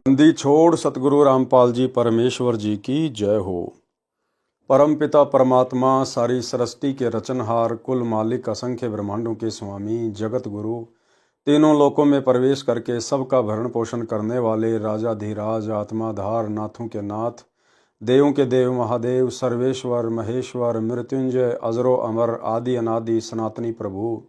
बंदी छोड़ सतगुरु रामपाल जी परमेश्वर जी की जय हो। परम पिता परमात्मा सारी सृष्टि के रचनहार, कुल मालिक, असंख्य ब्रह्मांडों के स्वामी, जगत गुरु, तीनों लोकों में प्रवेश करके सबका भरण पोषण करने वाले राजाधिराज, आत्माधार, नाथों के नाथ, देवों के देव महादेव, सर्वेश्वर महेश्वर, मृत्युंजय, अजरो अमर, आदि अनादि सनातनी प्रभु,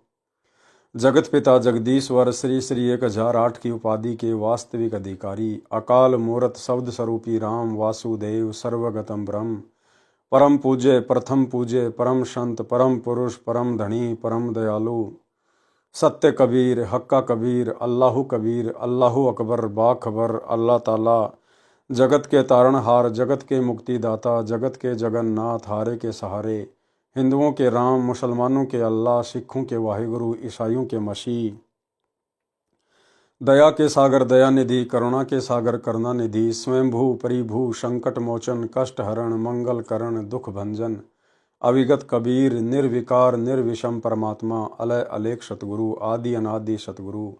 जगत पिता जगदीश्वर, श्री श्री 1008 की उपाधि के वास्तविक अधिकारी, अकाल मूर्त शब्द स्वरूपी राम वासुदेव, सर्वगतम ब्रह्म, परम पूज्य, प्रथम पूज्य, परम संत, परम पुरुष, परम धनी, परम दयालु, सत्य कबीर, हक्का कबीर, अल्लाहु कबीर, अल्लाहु अकबर, बाखबर, अल्लाह ताला, जगत के तारणहार, जगत के मुक्तिदाता, जगत के जगन्नाथ, हारे के सहारे, हिंदुओं के राम, मुसलमानों के अल्लाह, सिखों के वाहिगुरु, ईसाइयों के मसीह, दया के सागर दयानिधि, करुणा के सागर करुणानिधि, स्वयंभू परिभू, संकट मोचन, कष्ट हरण, मंगल करण, दुख भंजन, अविगत कबीर, निर्विकार निर्विषम परमात्मा, अलय अलेख सतगुरु, आदि अनादि सतगुरु,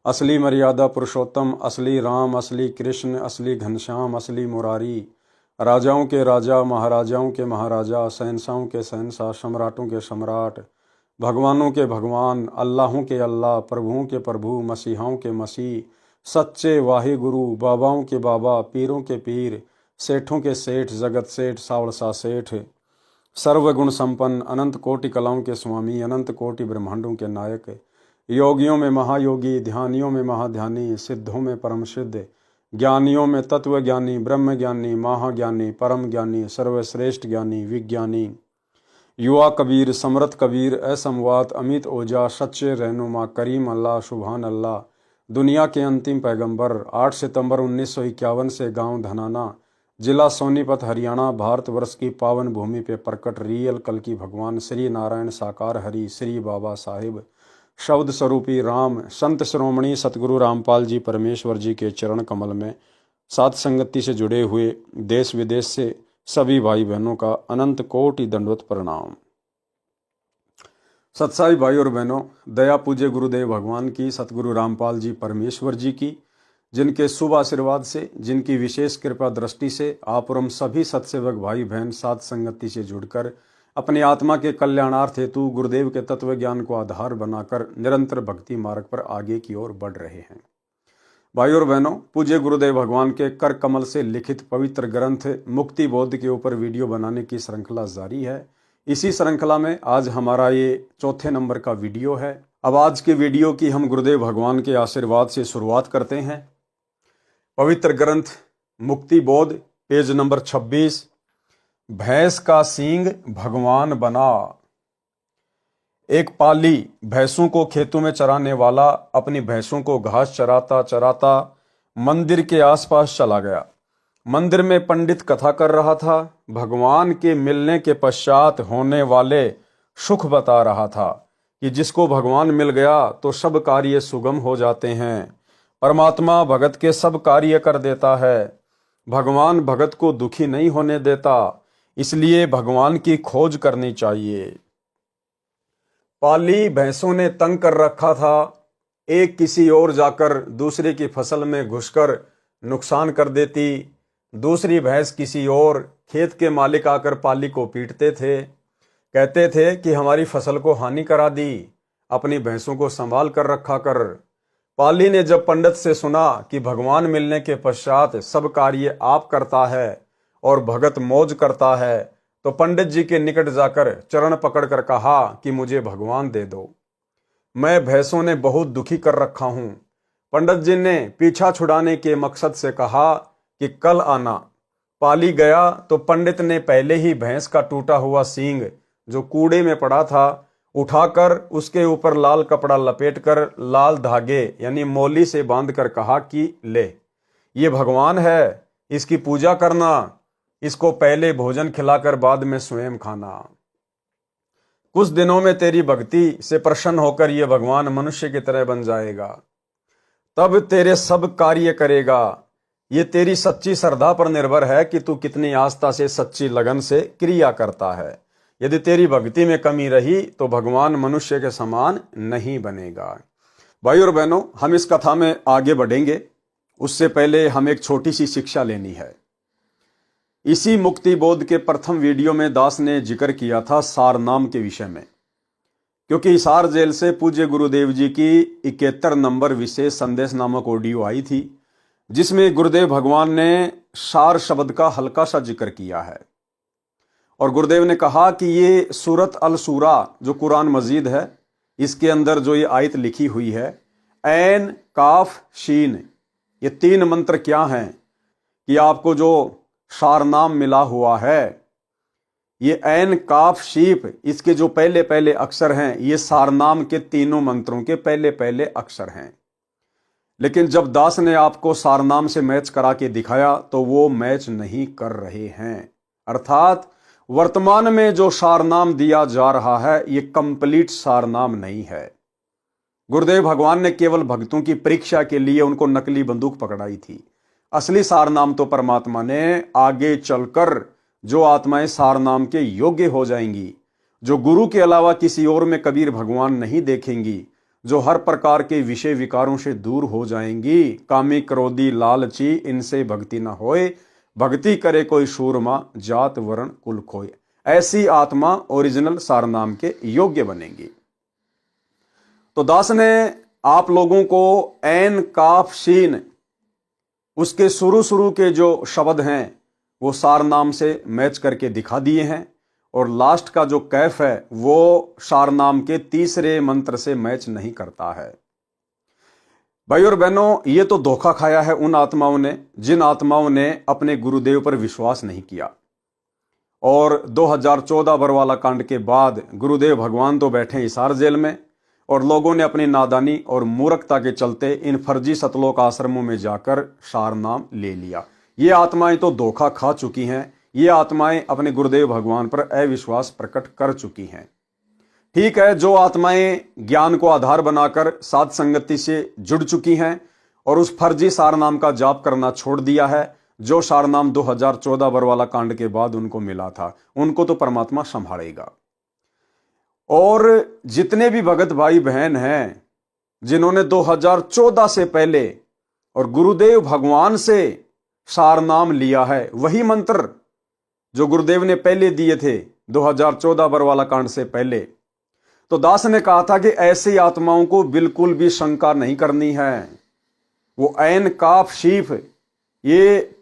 असली मर्यादा पुरुषोत्तम, असली राम, असली कृष्ण, असली घनश्याम, असली मुरारी, राजाओं के राजा, महाराजाओं के महाराजा, शहंशाहों के शहंशाह, सम्राटों के सम्राट, भगवानों के भगवान, अल्लाहों के अल्लाह, प्रभुओं के प्रभु, मसीहाओं के मसीह, सच्चे वाहे गुरु, बाबाओं के बाबा, पीरों के पीर, सेठों के सेठ, जगत सेठ, सावड़सा सेठ, सर्वगुण संपन्न, अनंत कोटि कलाओं के स्वामी, अनंत कोटि ब्रह्मांडों के नायक, योगियों में महायोगी, ध्यानियों में महाध्यानी, सिद्धों में परम सिद्ध, ज्ञानियों में तत्व ज्ञानी, ब्रह्म ज्ञानी, महाज्ञानी, परम ज्ञानी, सर्वश्रेष्ठ ज्ञानी, विज्ञानी, युवा कबीर, समर्थ कबीर, असमवात, अमित ओजा, सच्चे रहनुमा, करीम अल्लाह, सुभान अल्लाह, दुनिया के अंतिम पैगंबर, 8 सितंबर 1951 से गांव धनाना, जिला सोनीपत, हरियाणा, भारतवर्ष की पावन भूमि पे प्रकट रियल कल की भगवान श्री नारायण साकार हरि, श्री बाबा साहिब, शब्द स्वरूपी राम, संत श्रोमणी सतगुरु रामपाल जी परमेश्वर जी के चरण कमल में सात संगति से जुड़े हुए देश विदेश से सभी भाई बहनों का अनंत कोटि दंडवत प्रणाम। सत्साई भाई और बहनों, दया पूज्य गुरुदेव भगवान की, सतगुरु रामपाल जी परमेश्वर जी की, जिनके शुभ आशीर्वाद से, जिनकी विशेष कृपा दृष्टि से आप और हम सभी सत्सेवक भाई बहन सात संगति से जुड़कर अपनी आत्मा के कल्याणार्थ हेतु गुरुदेव के तत्व ज्ञान को आधार बनाकर निरंतर भक्ति मार्ग पर आगे की ओर बढ़ रहे हैं। भाई और बहनों, पूज्य गुरुदेव भगवान के कर कमल से लिखित पवित्र ग्रंथ मुक्ति बोध के ऊपर वीडियो बनाने की श्रृंखला जारी है। इसी श्रृंखला में आज हमारा ये चौथे नंबर का वीडियो है। अब आज के वीडियो की हम गुरुदेव भगवान के आशीर्वाद से शुरुआत करते हैं। पवित्र ग्रंथ मुक्ति बोध, पेज नंबर 26, भैंस का सींग भगवान बना। एक पाली भैंसों को खेतों में चराने वाला अपनी भैंसों को घास चराता चराता मंदिर के आसपास चला गया। मंदिर में पंडित कथा कर रहा था। भगवान के मिलने के पश्चात होने वाले सुख बता रहा था कि जिसको भगवान मिल गया तो सब कार्य सुगम हो जाते हैं। परमात्मा भगत के सब कार्य कर देता है। भगवान भगत को दुखी नहीं होने देता, इसलिए भगवान की खोज करनी चाहिए। पाली भैंसों ने तंग कर रखा था। एक किसी और जाकर दूसरे की फसल में घुसकर नुकसान कर देती, दूसरी भैंस किसी और, खेत के मालिक आकर पाली को पीटते थे, कहते थे कि हमारी फसल को हानि करा दी, अपनी भैंसों को संभाल कर रखा कर। पाली ने जब पंडित से सुना कि भगवान मिलने के पश्चात सब कार्य आप करता है और भगत मौज करता है, तो पंडित जी के निकट जाकर चरण पकड़कर कहा कि मुझे भगवान दे दो, मैं भैंसों ने बहुत दुखी कर रखा हूं। पंडित जी ने पीछा छुड़ाने के मकसद से कहा कि कल आना। पाली गया तो पंडित ने पहले ही भैंस का टूटा हुआ सींग जो कूड़े में पड़ा था उठाकर उसके ऊपर लाल कपड़ा लपेटकर लाल धागे यानी मौली से बांधकर कहा कि ले, ये भगवान है, इसकी पूजा करना, इसको पहले भोजन खिलाकर बाद में स्वयं खाना। कुछ दिनों में तेरी भक्ति से प्रसन्न होकर यह भगवान मनुष्य की तरह बन जाएगा, तब तेरे सब कार्य करेगा। ये तेरी सच्ची श्रद्धा पर निर्भर है कि तू कितनी आस्था से, सच्ची लगन से क्रिया करता है। यदि तेरी भक्ति में कमी रही तो भगवान मनुष्य के समान नहीं बनेगा। भाई और बहनों, हम इस कथा में आगे बढ़ेंगे उससे पहले हम एक छोटी सी शिक्षा लेनी है। इसी मुक्ति बोध के प्रथम वीडियो में दास ने जिक्र किया था सारनाम के विषय में, क्योंकि हिसार जेल से पूज्य गुरुदेव जी की 71 नंबर विशेष संदेश नामक ऑडियो आई थी, जिसमें गुरुदेव भगवान ने सार शब्द का हल्का सा जिक्र किया है। और गुरुदेव ने कहा कि ये सूरत अल सूरा जो कुरान मजीद है, इसके अंदर जो ये आयत लिखी हुई है, ऐन काफ शीन, ये 3 मंत्र क्या हैं कि आपको जो सारनाम मिला हुआ है, ये ऐन काफ शीप, इसके जो पहले पहले अक्षर हैं, ये सारनाम के तीनों मंत्रों के पहले पहले अक्षर हैं। लेकिन जब दास ने आपको सारनाम से मैच करा के दिखाया तो वो मैच नहीं कर रहे हैं। अर्थात वर्तमान में जो सारनाम दिया जा रहा है, ये कंप्लीट सारनाम नहीं है। गुरुदेव भगवान ने केवल भक्तों की परीक्षा के लिए उनको नकली बंदूक पकड़ाई थी। असली सारनाम तो परमात्मा ने आगे चलकर जो आत्माएं सारनाम के योग्य हो जाएंगी, जो गुरु के अलावा किसी और में कबीर भगवान नहीं देखेंगी, जो हर प्रकार के विषय विकारों से दूर हो जाएंगी, कामी क्रोधी लालची इनसे भक्ति न होए, भक्ति करे कोई सूरमा जात वर्ण कुल खोए, ऐसी आत्मा ओरिजिनल सारनाम के योग्य बनेंगी। तो दास ने आप लोगों को ऐन काफ शीन, उसके शुरू के जो शब्द हैं वो सारनाम से मैच करके दिखा दिए हैं, और लास्ट का जो कैफ है वो सारनाम के तीसरे मंत्र से मैच नहीं करता है। भाई और बहनों, ये तो धोखा खाया है उन आत्माओं ने जिन आत्माओं ने अपने गुरुदेव पर विश्वास नहीं किया। और 2014 बरवाला कांड के बाद गुरुदेव भगवान तो बैठे हिसार जेल में, और लोगों ने अपनी नादानी और मूर्खता के चलते इन फर्जी सतलोक आश्रमों में जाकर सारनाम ले लिया। ये आत्माएं तो धोखा खा चुकी हैं, ये आत्माएं अपने गुरुदेव भगवान पर अविश्वास प्रकट कर चुकी हैं। ठीक है, जो आत्माएं ज्ञान को आधार बनाकर साध संगति से जुड़ चुकी हैं और उस फर्जी सारनाम का जाप करना छोड़ दिया है, जो सारनाम 2014 बरवाला कांड के बाद उनको मिला था, उनको तो परमात्मा संभालेगा। और जितने भी भगत भाई बहन हैं जिन्होंने 2014 से पहले और गुरुदेव भगवान से सारनाम लिया है, वही मंत्र जो गुरुदेव ने पहले दिए थे 2014 बरवाला कांड से पहले, तो दास ने कहा था कि ऐसी आत्माओं को बिल्कुल भी शंका नहीं करनी है। वो ऐन काफ शीफ, ये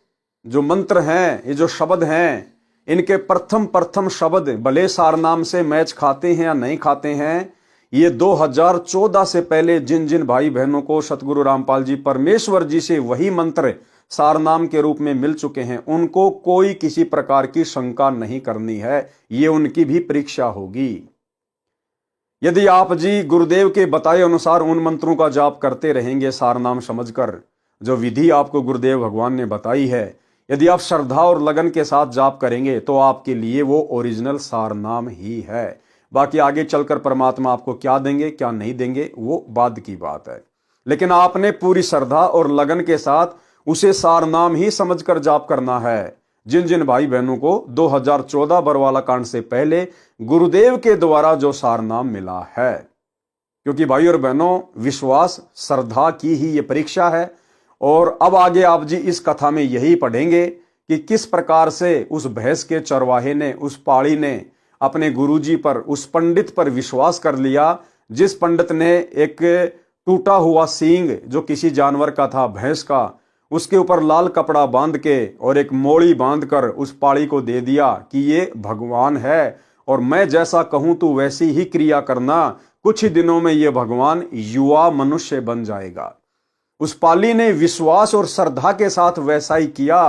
जो मंत्र हैं, ये जो शब्द हैं, इनके प्रथम शब्द भले सारनाम से मैच खाते हैं या नहीं खाते हैं, ये 2014 से पहले जिन जिन भाई बहनों को सतगुरु रामपाल जी परमेश्वर जी से वही मंत्र सारनाम के रूप में मिल चुके हैं, उनको कोई किसी प्रकार की शंका नहीं करनी है। ये उनकी भी परीक्षा होगी। यदि आप जी गुरुदेव के बताए अनुसार उन मंत्रों का जाप करते रहेंगे सारनाम समझकर, जो विधि आपको गुरुदेव भगवान ने बताई है, यदि आप श्रद्धा और लगन के साथ जाप करेंगे तो आपके लिए वो ओरिजिनल सारनाम ही है। बाकी आगे चलकर परमात्मा आपको क्या देंगे क्या नहीं देंगे वो बाद की बात है, लेकिन आपने पूरी श्रद्धा और लगन के साथ उसे सारनाम ही समझकर जाप करना है। जिन जिन भाई बहनों को 2014 बरवाला कांड से पहले गुरुदेव के द्वारा जो सारनाम मिला है, क्योंकि भाई और बहनों, विश्वास श्रद्धा की ही ये परीक्षा है। और अब आगे आप जी इस कथा में यही पढ़ेंगे कि किस प्रकार से उस भैंस के चरवाहे ने, उस पाड़ी ने अपने गुरुजी पर, उस पंडित पर विश्वास कर लिया, जिस पंडित ने एक टूटा हुआ सींग जो किसी जानवर का था, भैंस का, उसके ऊपर लाल कपड़ा बांध के और एक मोड़ी बांधकर उस पाड़ी को दे दिया कि ये भगवान है और मैं जैसा कहूं तू वैसी ही क्रिया करना, कुछ ही दिनों में ये भगवान युवा मनुष्य बन जाएगा। उस पाली ने विश्वास और श्रद्धा के साथ वैसा ही किया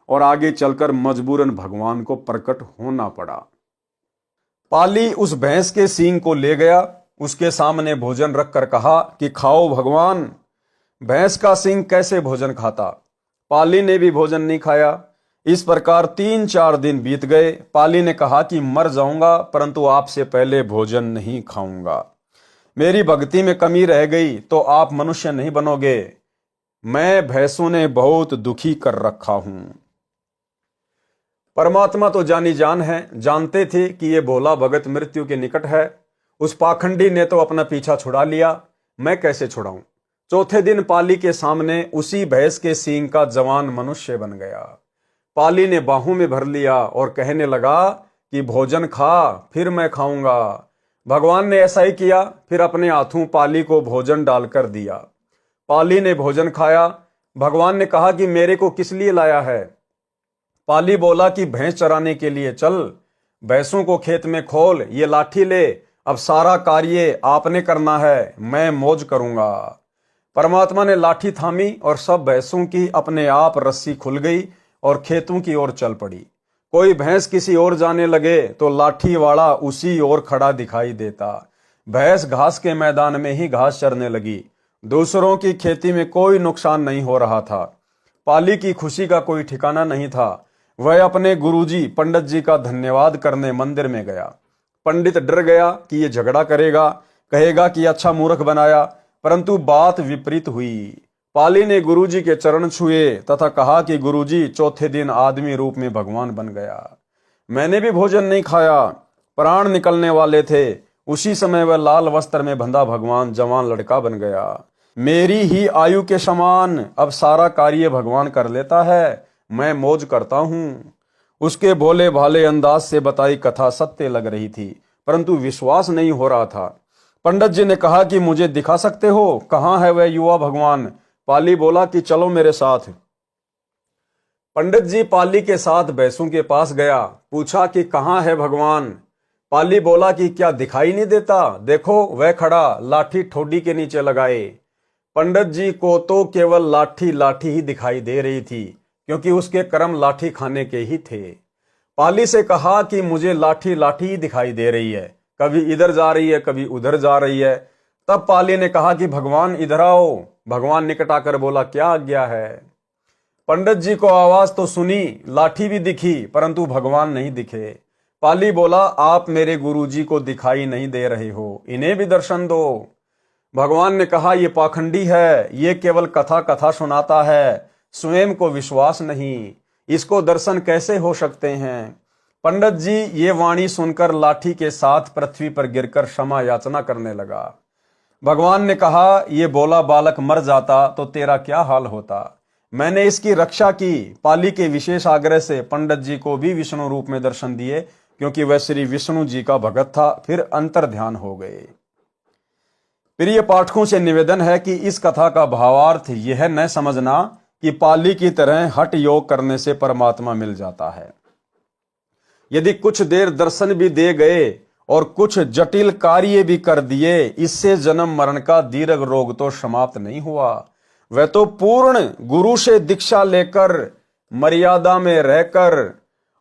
और आगे चलकर मजबूरन भगवान को प्रकट होना पड़ा। पाली उस भैंस के सींग को ले गया, उसके सामने भोजन रखकर कहा कि खाओ भगवान। भैंस का सींग कैसे भोजन खाता? पाली ने भी भोजन नहीं खाया। इस प्रकार 3-4 दिन बीत गए। पाली ने कहा कि मर जाऊंगा परंतु आपसे पहले भोजन नहीं खाऊंगा। मेरी भक्ति में कमी रह गई तो आप मनुष्य नहीं बनोगे। मैं भैंसों ने बहुत दुखी कर रखा हूं। परमात्मा तो जानी जान है, जानते थे कि ये भोला भगत मृत्यु के निकट है। उस पाखंडी ने तो अपना पीछा छुड़ा लिया, मैं कैसे छुड़ाऊं? चौथे दिन पाली के सामने उसी भैंस के सींग का जवान मनुष्य बन गया। पाली ने बाहों में भर लिया और कहने लगा कि भोजन खा, फिर मैं खाऊंगा। भगवान ने ऐसा ही किया, फिर अपने हाथों पाली को भोजन डालकर दिया। पाली ने भोजन खाया। भगवान ने कहा कि मेरे को किस लिए लाया है? पाली बोला कि भैंस चराने के लिए। चल, भैंसों को खेत में खोल, ये लाठी ले, अब सारा कार्य आपने करना है, मैं मौज करूंगा। परमात्मा ने लाठी थामी और सब भैंसों की अपने आप रस्सी खुल गई और खेतों की ओर चल पड़ी। कोई भैंस किसी ओर जाने लगे तो लाठी वाला उसी ओर खड़ा दिखाई देता। भैंस घास के मैदान में ही घास चरने लगी। दूसरों की खेती में कोई नुकसान नहीं हो रहा था। पाली की खुशी का कोई ठिकाना नहीं था। वह अपने गुरुजी पंडित जी का धन्यवाद करने मंदिर में गया। पंडित डर गया कि ये झगड़ा करेगा, कहेगा कि अच्छा मूर्ख बनाया, परंतु बात विपरीत हुई। पाली ने गुरुजी के चरण छुए तथा कहा कि गुरुजी, चौथे दिन आदमी रूप में भगवान बन गया। मैंने भी भोजन नहीं खाया, प्राण निकलने वाले थे। उसी समय वह लाल वस्त्र में बंधा भगवान जवान लड़का बन गया। मेरी ही आयु के समान अब सारा कार्य भगवान कर लेता है, मैं मौज करता हूँ। उसके भोले भाले अंदाज से बताई कथा सत्य लग रही थी, परंतु विश्वास नहीं हो रहा था। पंडित जी ने कहा कि मुझे दिखा सकते हो, कहाँ है वह युवा भगवान? पाली बोला कि चलो मेरे साथ। पंडित जी पाली के साथ भैंसों के पास गया। पूछा कि कहाँ है भगवान? पाली बोला कि क्या दिखाई नहीं देता? देखो वह खड़ा, लाठी ठोडी के नीचे लगाए। पंडित जी को तो केवल लाठी लाठी ही दिखाई दे रही थी, क्योंकि उसके कर्म लाठी खाने के ही थे। पाली से कहा कि मुझे लाठी लाठी ही दिखाई दे रही है, कभी इधर जा रही है, कभी उधर जा रही है। तब पाली ने कहा कि भगवान इधर आओ। भगवान निकट आकर बोला, क्या आज्ञा है? पंडित जी को आवाज तो सुनी, लाठी भी दिखी, परंतु भगवान नहीं दिखे। पाली बोला, आप मेरे गुरुजी को दिखाई नहीं दे रहे हो, इन्हें भी दर्शन दो। भगवान ने कहा, ये पाखंडी है, ये केवल कथा कथा सुनाता है, स्वयं को विश्वास नहीं, इसको दर्शन कैसे हो सकते हैं? पंडित जी ये वाणी सुनकर लाठी के साथ पृथ्वी पर गिरकर क्षमा याचना करने लगा। भगवान ने कहा, ये बोला बालक मर जाता तो तेरा क्या हाल होता? मैंने इसकी रक्षा की। पाली के विशेष आग्रह से पंडित जी को भी विष्णु रूप में दर्शन दिए, क्योंकि वह श्री विष्णु जी का भगत था। फिर अंतर ध्यान हो गए। प्रिय पाठकों से निवेदन है कि इस कथा का भावार्थ यह न समझना कि पाली की तरह हठ योग करने से परमात्मा मिल जाता है। यदि कुछ देर दर्शन भी दे गए और कुछ जटिल कार्य भी कर दिए, इससे जन्म मरण का दीर्घ रोग तो समाप्त नहीं हुआ। वह तो पूर्ण गुरु से दीक्षा लेकर मर्यादा में रहकर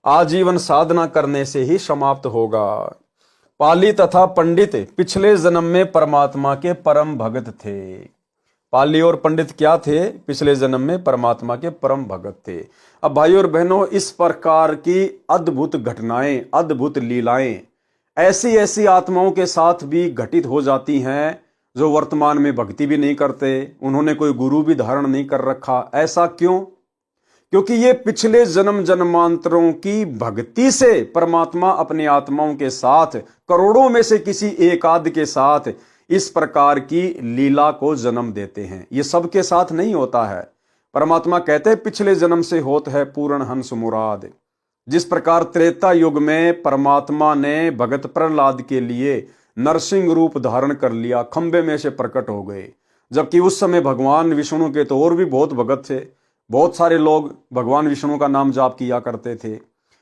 आजीवन साधना करने से ही समाप्त होगा। पाली तथा पंडित पिछले जन्म में परमात्मा के परम भगत थे। पाली और पंडित क्या थे? पिछले जन्म में परमात्मा के परम भगत थे। अब भाइयों और बहनों, इस प्रकार की अद्भुत घटनाएं, अद्भुत लीलाएं ऐसी ऐसी आत्माओं के साथ भी घटित हो जाती हैं जो वर्तमान में भक्ति भी नहीं करते, उन्होंने कोई गुरु भी धारण नहीं कर रखा। ऐसा क्यों? क्योंकि ये पिछले जन्म जन्मांतरों की भक्ति से परमात्मा अपनी आत्माओं के साथ, करोड़ों में से किसी एक आध के साथ इस प्रकार की लीला को जन्म देते हैं। ये सबके साथ नहीं होता है। परमात्मा कहते हैं, पिछले जन्म से होत है पूर्ण हंस मुराद। जिस प्रकार त्रेता युग में परमात्मा ने भगत प्रहलाद के लिए नरसिंह रूप धारण कर लिया, खंबे में से प्रकट हो गए, जबकि उस समय भगवान विष्णु के तो और भी बहुत भगत थे। बहुत सारे लोग भगवान विष्णु का नाम जाप किया करते थे,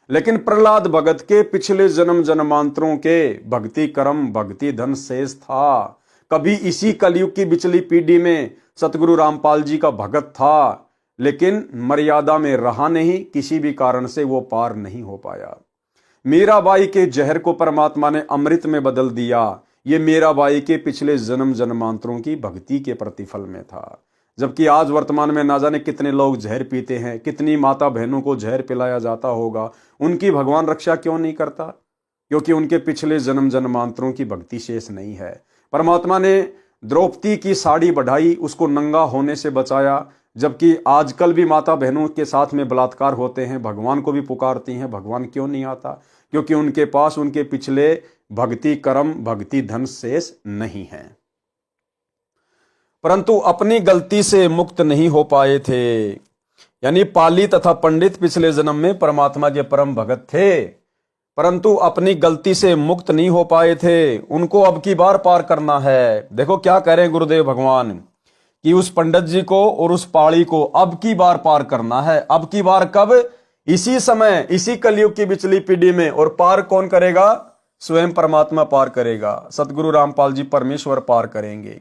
लेकिन प्रहलाद भगत के पिछले जन्म जन्मांतरों के भक्ति कर्म, भक्ति धन शेष था। कभी इसी कलयुग की बिचली पीढ़ी में सतगुरु रामपाल जी का भगत था, लेकिन मर्यादा में रहा नहीं, किसी भी कारण से वो पार नहीं हो पाया। मीराबाई के जहर को परमात्मा ने अमृत में बदल दिया। ये मीराबाई के पिछले जन्म जन्मांतरों की भक्ति के प्रतिफल में था। जबकि आज वर्तमान में ना जाने कितने लोग जहर पीते हैं, कितनी माता बहनों को जहर पिलाया जाता होगा। उनकी भगवान रक्षा क्यों नहीं करता? क्योंकि उनके पिछले जन्म जन्मांतरों की भक्ति शेष नहीं है। परमात्मा ने द्रौपदी की साड़ी बढ़ाई, उसको नंगा होने से बचाया, जबकि आजकल भी माता बहनों के साथ में बलात्कार होते हैं, भगवान को भी पुकारती हैं। भगवान क्यों नहीं आता? क्योंकि उनके पास उनके पिछले भक्ति कर्म, भक्ति धन शेष नहीं है। परंतु अपनी गलती से मुक्त नहीं हो पाए थे। यानी पाली तथा पंडित पिछले जन्म में परमात्मा के परम भगत थे, परंतु अपनी गलती से मुक्त नहीं हो पाए थे, उनको अब की बार पार करना है। देखो क्या कह रहे हैं गुरुदेव भगवान कि उस पंडित जी को और उस पाली को अब की बार पार करना है। अब की बार कब? इसी समय, इसी कलयुग की बिचली पीढ़ी में। और पार कौन करेगा? स्वयं परमात्मा पार करेगा, सतगुरु रामपाल जी परमेश्वर पार करेंगे।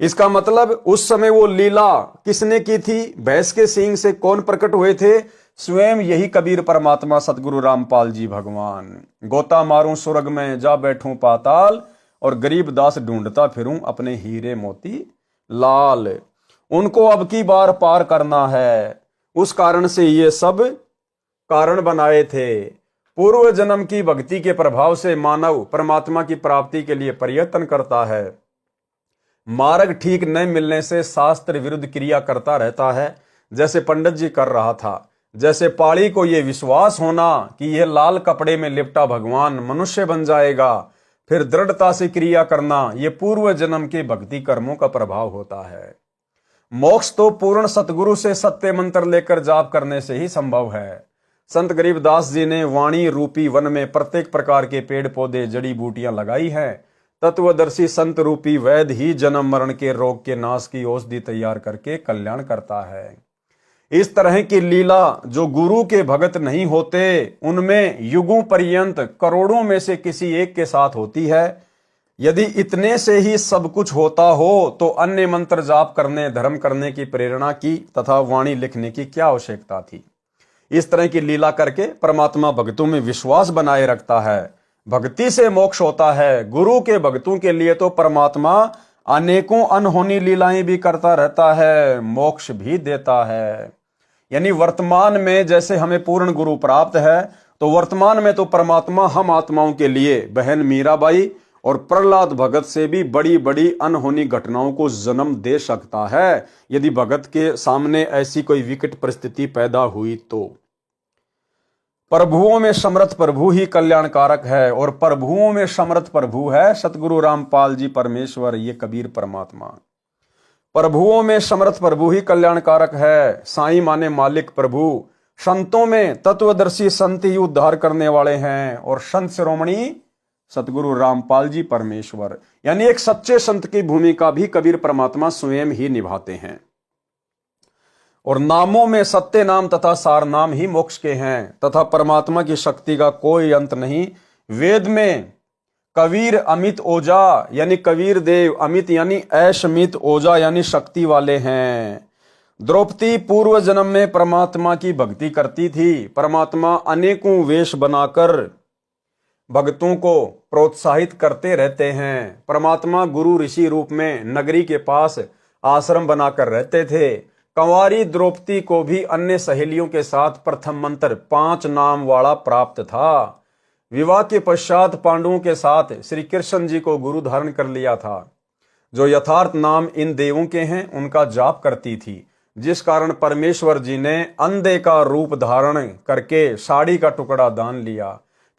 इसका मतलब उस समय वो लीला किसने की थी? भैंस के सींग से कौन प्रकट हुए थे? स्वयं यही कबीर परमात्मा सतगुरु रामपाल जी भगवान। गोता मारूं स्वर्ग में, जा बैठूं पाताल, और गरीब दास ढूंढता फिरूं अपने हीरे मोती लाल। उनको अब की बार पार करना है। उस कारण से ये सब कारण बनाए थे। पूर्व जन्म की भक्ति के प्रभाव से मानव परमात्मा की प्राप्ति के लिए प्रयत्न करता है। मार्ग ठीक न मिलने से शास्त्र विरुद्ध क्रिया करता रहता है, जैसे पंडित जी कर रहा था। जैसे पाली को यह विश्वास होना कि यह लाल कपड़े में लिपटा भगवान मनुष्य बन जाएगा, फिर दृढ़ता से क्रिया करना, यह पूर्व जन्म के भक्ति कर्मों का प्रभाव होता है। मोक्ष तो पूर्ण सतगुरु से सत्य मंत्र लेकर जाप करने से ही संभव है। संत गरीबदास जी ने वाणी रूपी वन में प्रत्येक प्रकार के पेड़ पौधे जड़ी बूटियां लगाई हैं। तत्वदर्शी संत रूपी वैद्य ही जन्म मरण के रोग के नाश की औषधि तैयार करके कल्याण करता है। इस तरह की लीला जो गुरु के भगत नहीं होते, उनमें युगों पर्यंत करोड़ों में से किसी एक के साथ होती है। यदि इतने से ही सब कुछ होता हो तो अन्य मंत्र जाप करने, धर्म करने की प्रेरणा की तथा वाणी लिखने की क्या आवश्यकता थी? इस तरह की लीला करके परमात्मा भक्तों में विश्वास बनाए रखता है। भक्ति से मोक्ष होता है। गुरु के भक्तों के लिए तो परमात्मा अनेकों अनहोनी लीलाएं भी करता रहता है, मोक्ष भी देता है। यानी वर्तमान में जैसे हमें पूर्ण गुरु प्राप्त है, तो वर्तमान में तो परमात्मा हम आत्माओं के लिए बहन मीराबाई और प्रहलाद भगत से भी बड़ी बड़ी अनहोनी घटनाओं को जन्म दे सकता है, यदि भगत के सामने ऐसी कोई विकट परिस्थिति पैदा हुई तो। प्रभुओं में समर्थ प्रभु ही कल्याणकारक है, और प्रभुओं में समर्थ प्रभु है सतगुरु रामपाल जी परमेश्वर, ये कबीर परमात्मा। प्रभुओं में समर्थ प्रभु ही कल्याणकारक है। साईं माने मालिक प्रभु। संतों में तत्वदर्शी संत ही उद्धार करने वाले हैं, और संत शिरोमणि सतगुरु रामपाल जी परमेश्वर। यानी एक सच्चे संत की भूमिका भी कबीर परमात्मा स्वयं ही निभाते हैं। और नामों में सत्य नाम तथा सार नाम ही मोक्ष के हैं, तथा परमात्मा की शक्ति का कोई अंत नहीं। वेद में कबीर अमित ओजा यानी कबीर देव, अमित यानी ऐशमित, ओजा यानी शक्ति वाले हैं। द्रौपदी पूर्व जन्म में परमात्मा की भक्ति करती थी। परमात्मा अनेकों वेश बनाकर भक्तों को प्रोत्साहित करते रहते हैं। परमात्मा गुरु ऋषि रूप में नगरी के पास आश्रम बनाकर रहते थे। कंवारी द्रौपदी को भी अन्य सहेलियों के साथ प्रथम मंत्र 5 नाम वाला प्राप्त था। विवाह के पश्चात पांडवों के साथ श्री कृष्ण जी को गुरु धारण कर लिया था। जो यथार्थ नाम इन देवों के हैं उनका जाप करती थी, जिस कारण परमेश्वर जी ने अंधे का रूप धारण करके साड़ी का टुकड़ा दान लिया,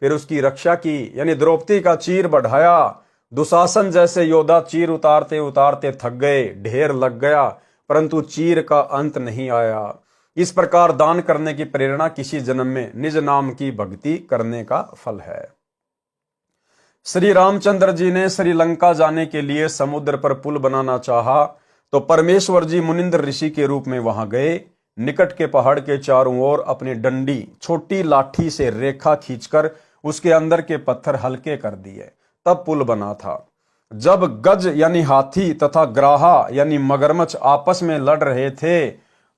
फिर उसकी रक्षा की, यानी द्रौपदी का चीर बढ़ाया। दुशासन जैसे योद्धा चीर उतारते उतारते थक गए, ढेर लग गया, परंतु चीर का अंत नहीं आया। इस प्रकार दान करने की प्रेरणा किसी जन्म में निज नाम की भक्ति करने का फल है। श्री रामचंद्र जी ने श्रीलंका जाने के लिए समुद्र पर पुल बनाना चाहा, तो परमेश्वर जी मुनिंद्र ऋषि के रूप में वहां गए। निकट के पहाड़ के चारों ओर अपनी डंडी छोटी लाठी से रेखा खींचकर उसके अंदर के पत्थर हल्के कर दिए, तब पुल बना था। जब गज यानी हाथी तथा ग्राहा यानी मगरमच्छ आपस में लड़ रहे थे,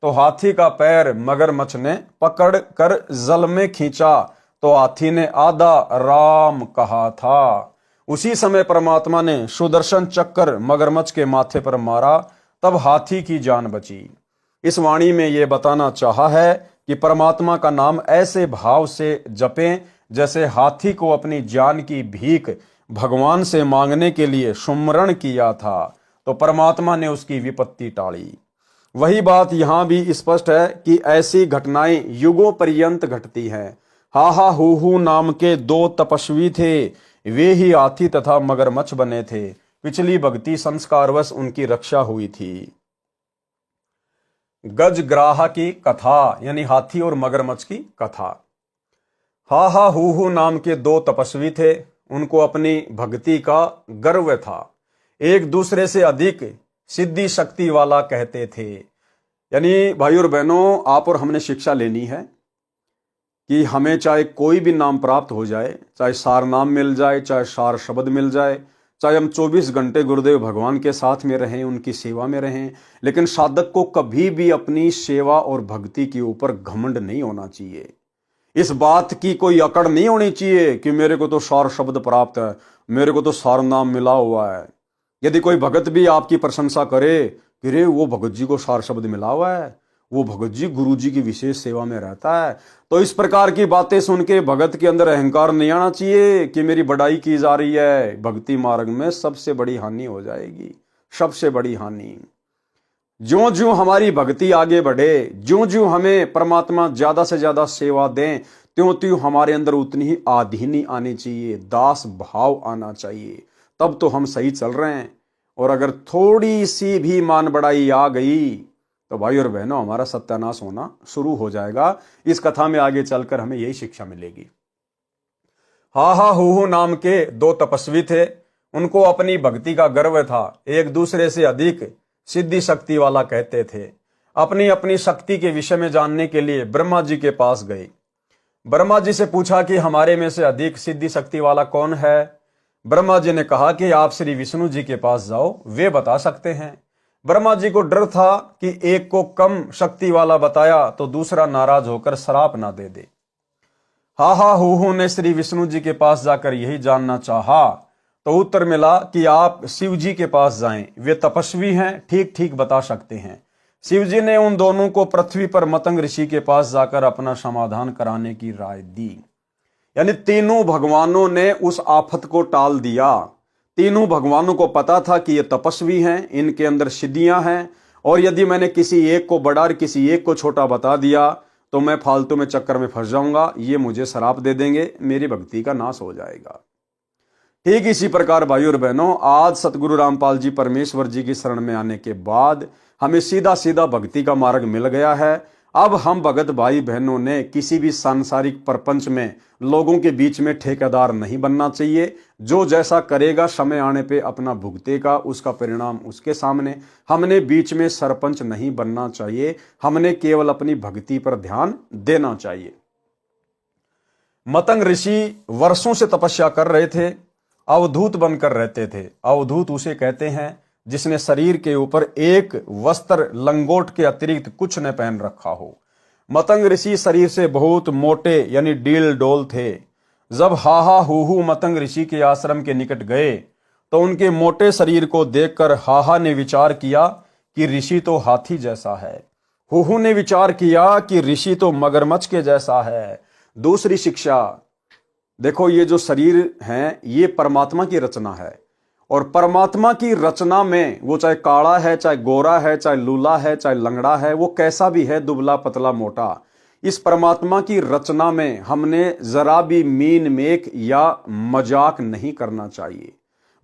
तो हाथी का पैर मगरमच्छ ने पकड़ कर जल में खींचा, तो हाथी ने आधा राम कहा था। उसी समय परमात्मा ने सुदर्शन चक्कर मगरमच्छ के माथे पर मारा, तब हाथी की जान बची। इस वाणी में यह बताना चाहा है कि परमात्मा का नाम ऐसे भाव से जपें जैसे हाथी को अपनी जान की भीख भगवान से मांगने के लिए सुमरण किया था, तो परमात्मा ने उसकी विपत्ति टाली। वही बात यहां भी स्पष्ट है कि ऐसी घटनाएं युगों पर्यंत घटती हैं। हाहा हूहू नाम के 2 तपस्वी थे, वे ही हाथी तथा मगरमच्छ बने थे, पिछली भक्ति संस्कारवश उनकी रक्षा हुई थी। गजग्राह की कथा यानी हाथी और मगरमच्छ की कथा। हा हा हू नाम के दो तपस्वी थे। उनको अपनी भक्ति का गर्व था। एक दूसरे से अधिक सिद्धि शक्ति वाला कहते थे। यानी भाई और बहनों, आप और हमने शिक्षा लेनी है कि हमें चाहे कोई भी नाम प्राप्त हो जाए, चाहे सार नाम मिल जाए, चाहे सार शब्द मिल जाए, चाहे हम 24 घंटे गुरुदेव भगवान के साथ में रहें, उनकी सेवा में रहें, लेकिन साधक को कभी भी अपनी सेवा और भक्ति के ऊपर घमंड नहीं होना चाहिए। इस बात की कोई अकड़ नहीं होनी चाहिए कि मेरे को तो सार शब्द प्राप्त है, मेरे को तो सार नाम मिला हुआ है। यदि कोई भगत भी आपकी प्रशंसा करे कि रे वो भगत जी को सार शब्द मिला हुआ है, वो भगत जी गुरु जी की विशेष सेवा में रहता है, तो इस प्रकार की बातें सुन के भगत के अंदर अहंकार नहीं आना चाहिए कि मेरी बड़ाई की जा रही है। भक्ति मार्ग में सबसे बड़ी हानि हो जाएगी, सबसे बड़ी हानि। ज्यों ज्यों हमारी भक्ति आगे बढ़े, ज्यों ज्यों हमें परमात्मा ज्यादा से ज्यादा सेवा दें, त्यों त्यों हमारे अंदर उतनी ही आधीनी आनी चाहिए, दास भाव आना चाहिए। तब तो हम सही चल रहे हैं। और अगर थोड़ी सी भी मान बढ़ाई आ गई तो भाई और बहनों, हमारा सत्यानाश होना शुरू हो जाएगा। इस कथा में आगे चलकर हमें यही शिक्षा मिलेगी। हा हा हू नाम के दो तपस्वी थे। उनको अपनी भक्ति का गर्व था। एक दूसरे से अधिक सिद्धि शक्ति वाला कहते थे। अपनी अपनी शक्ति के विषय में जानने के लिए ब्रह्मा जी के पास गए। ब्रह्मा जी से पूछा कि हमारे में से अधिक सिद्धि शक्ति वाला कौन है। ब्रह्मा जी ने कहा कि आप श्री विष्णु जी के पास जाओ, वे बता सकते हैं। ब्रह्मा जी को डर था कि एक को कम शक्ति वाला बताया तो दूसरा नाराज होकर श्राप ना दे दे। हा हा हू ने श्री विष्णु जी के पास जाकर यही जानना चाहा तो उत्तर मिला कि आप शिव जी के पास जाएं, वे तपस्वी हैं, ठीक ठीक बता सकते हैं। शिव जी ने उन दोनों को पृथ्वी पर मतंग ऋषि के पास जाकर अपना समाधान कराने की राय दी। यानी तीनों भगवानों ने उस आफत को टाल दिया। तीनों भगवानों को पता था कि ये तपस्वी हैं, इनके अंदर सिद्धियां हैं, और यदि मैंने किसी एक को बड़ा और किसी एक को छोटा बता दिया तो मैं फालतू में चक्कर में फंस जाऊंगा, ये मुझे श्राप दे देंगे, मेरी भक्ति का नाश हो जाएगा। ठीक इसी प्रकार भाई और बहनों, आज सतगुरु रामपाल जी परमेश्वर जी की शरण में आने के बाद हमें सीधा सीधा भक्ति का मार्ग मिल गया है। अब हम भगत भाई बहनों ने किसी भी सांसारिक प्रपंच में लोगों के बीच में ठेकेदार नहीं बनना चाहिए। जो जैसा करेगा समय आने पे अपना भुगतेगा, उसका परिणाम उसके सामने। हमने बीच में सरपंच नहीं बनना चाहिए, हमने केवल अपनी भक्ति पर ध्यान देना चाहिए। मतंग ऋषि वर्षों से तपस्या कर रहे थे, अवधूत बनकर रहते थे। अवधूत उसे कहते हैं जिसने शरीर के ऊपर एक वस्त्र लंगोट के अतिरिक्त कुछ न पहन रखा हो। मतंग ऋषि शरीर से बहुत मोटे यानी डील डोल थे। जब हा हा हू मतंग ऋषि के आश्रम के निकट गए तो उनके मोटे शरीर को देखकर हाहा ने विचार किया कि ऋषि तो हाथी जैसा है। हूहू ने विचार किया कि ऋषि तो मगरमच्छ के जैसा है। दूसरी शिक्षा देखो, ये जो शरीर है ये परमात्मा की रचना है, और परमात्मा की रचना में वो चाहे काला है, चाहे गोरा है, चाहे लूला है, चाहे लंगड़ा है, वो कैसा भी है, दुबला पतला मोटा, इस परमात्मा की रचना में हमने जरा भी मीन मेक या मजाक नहीं करना चाहिए।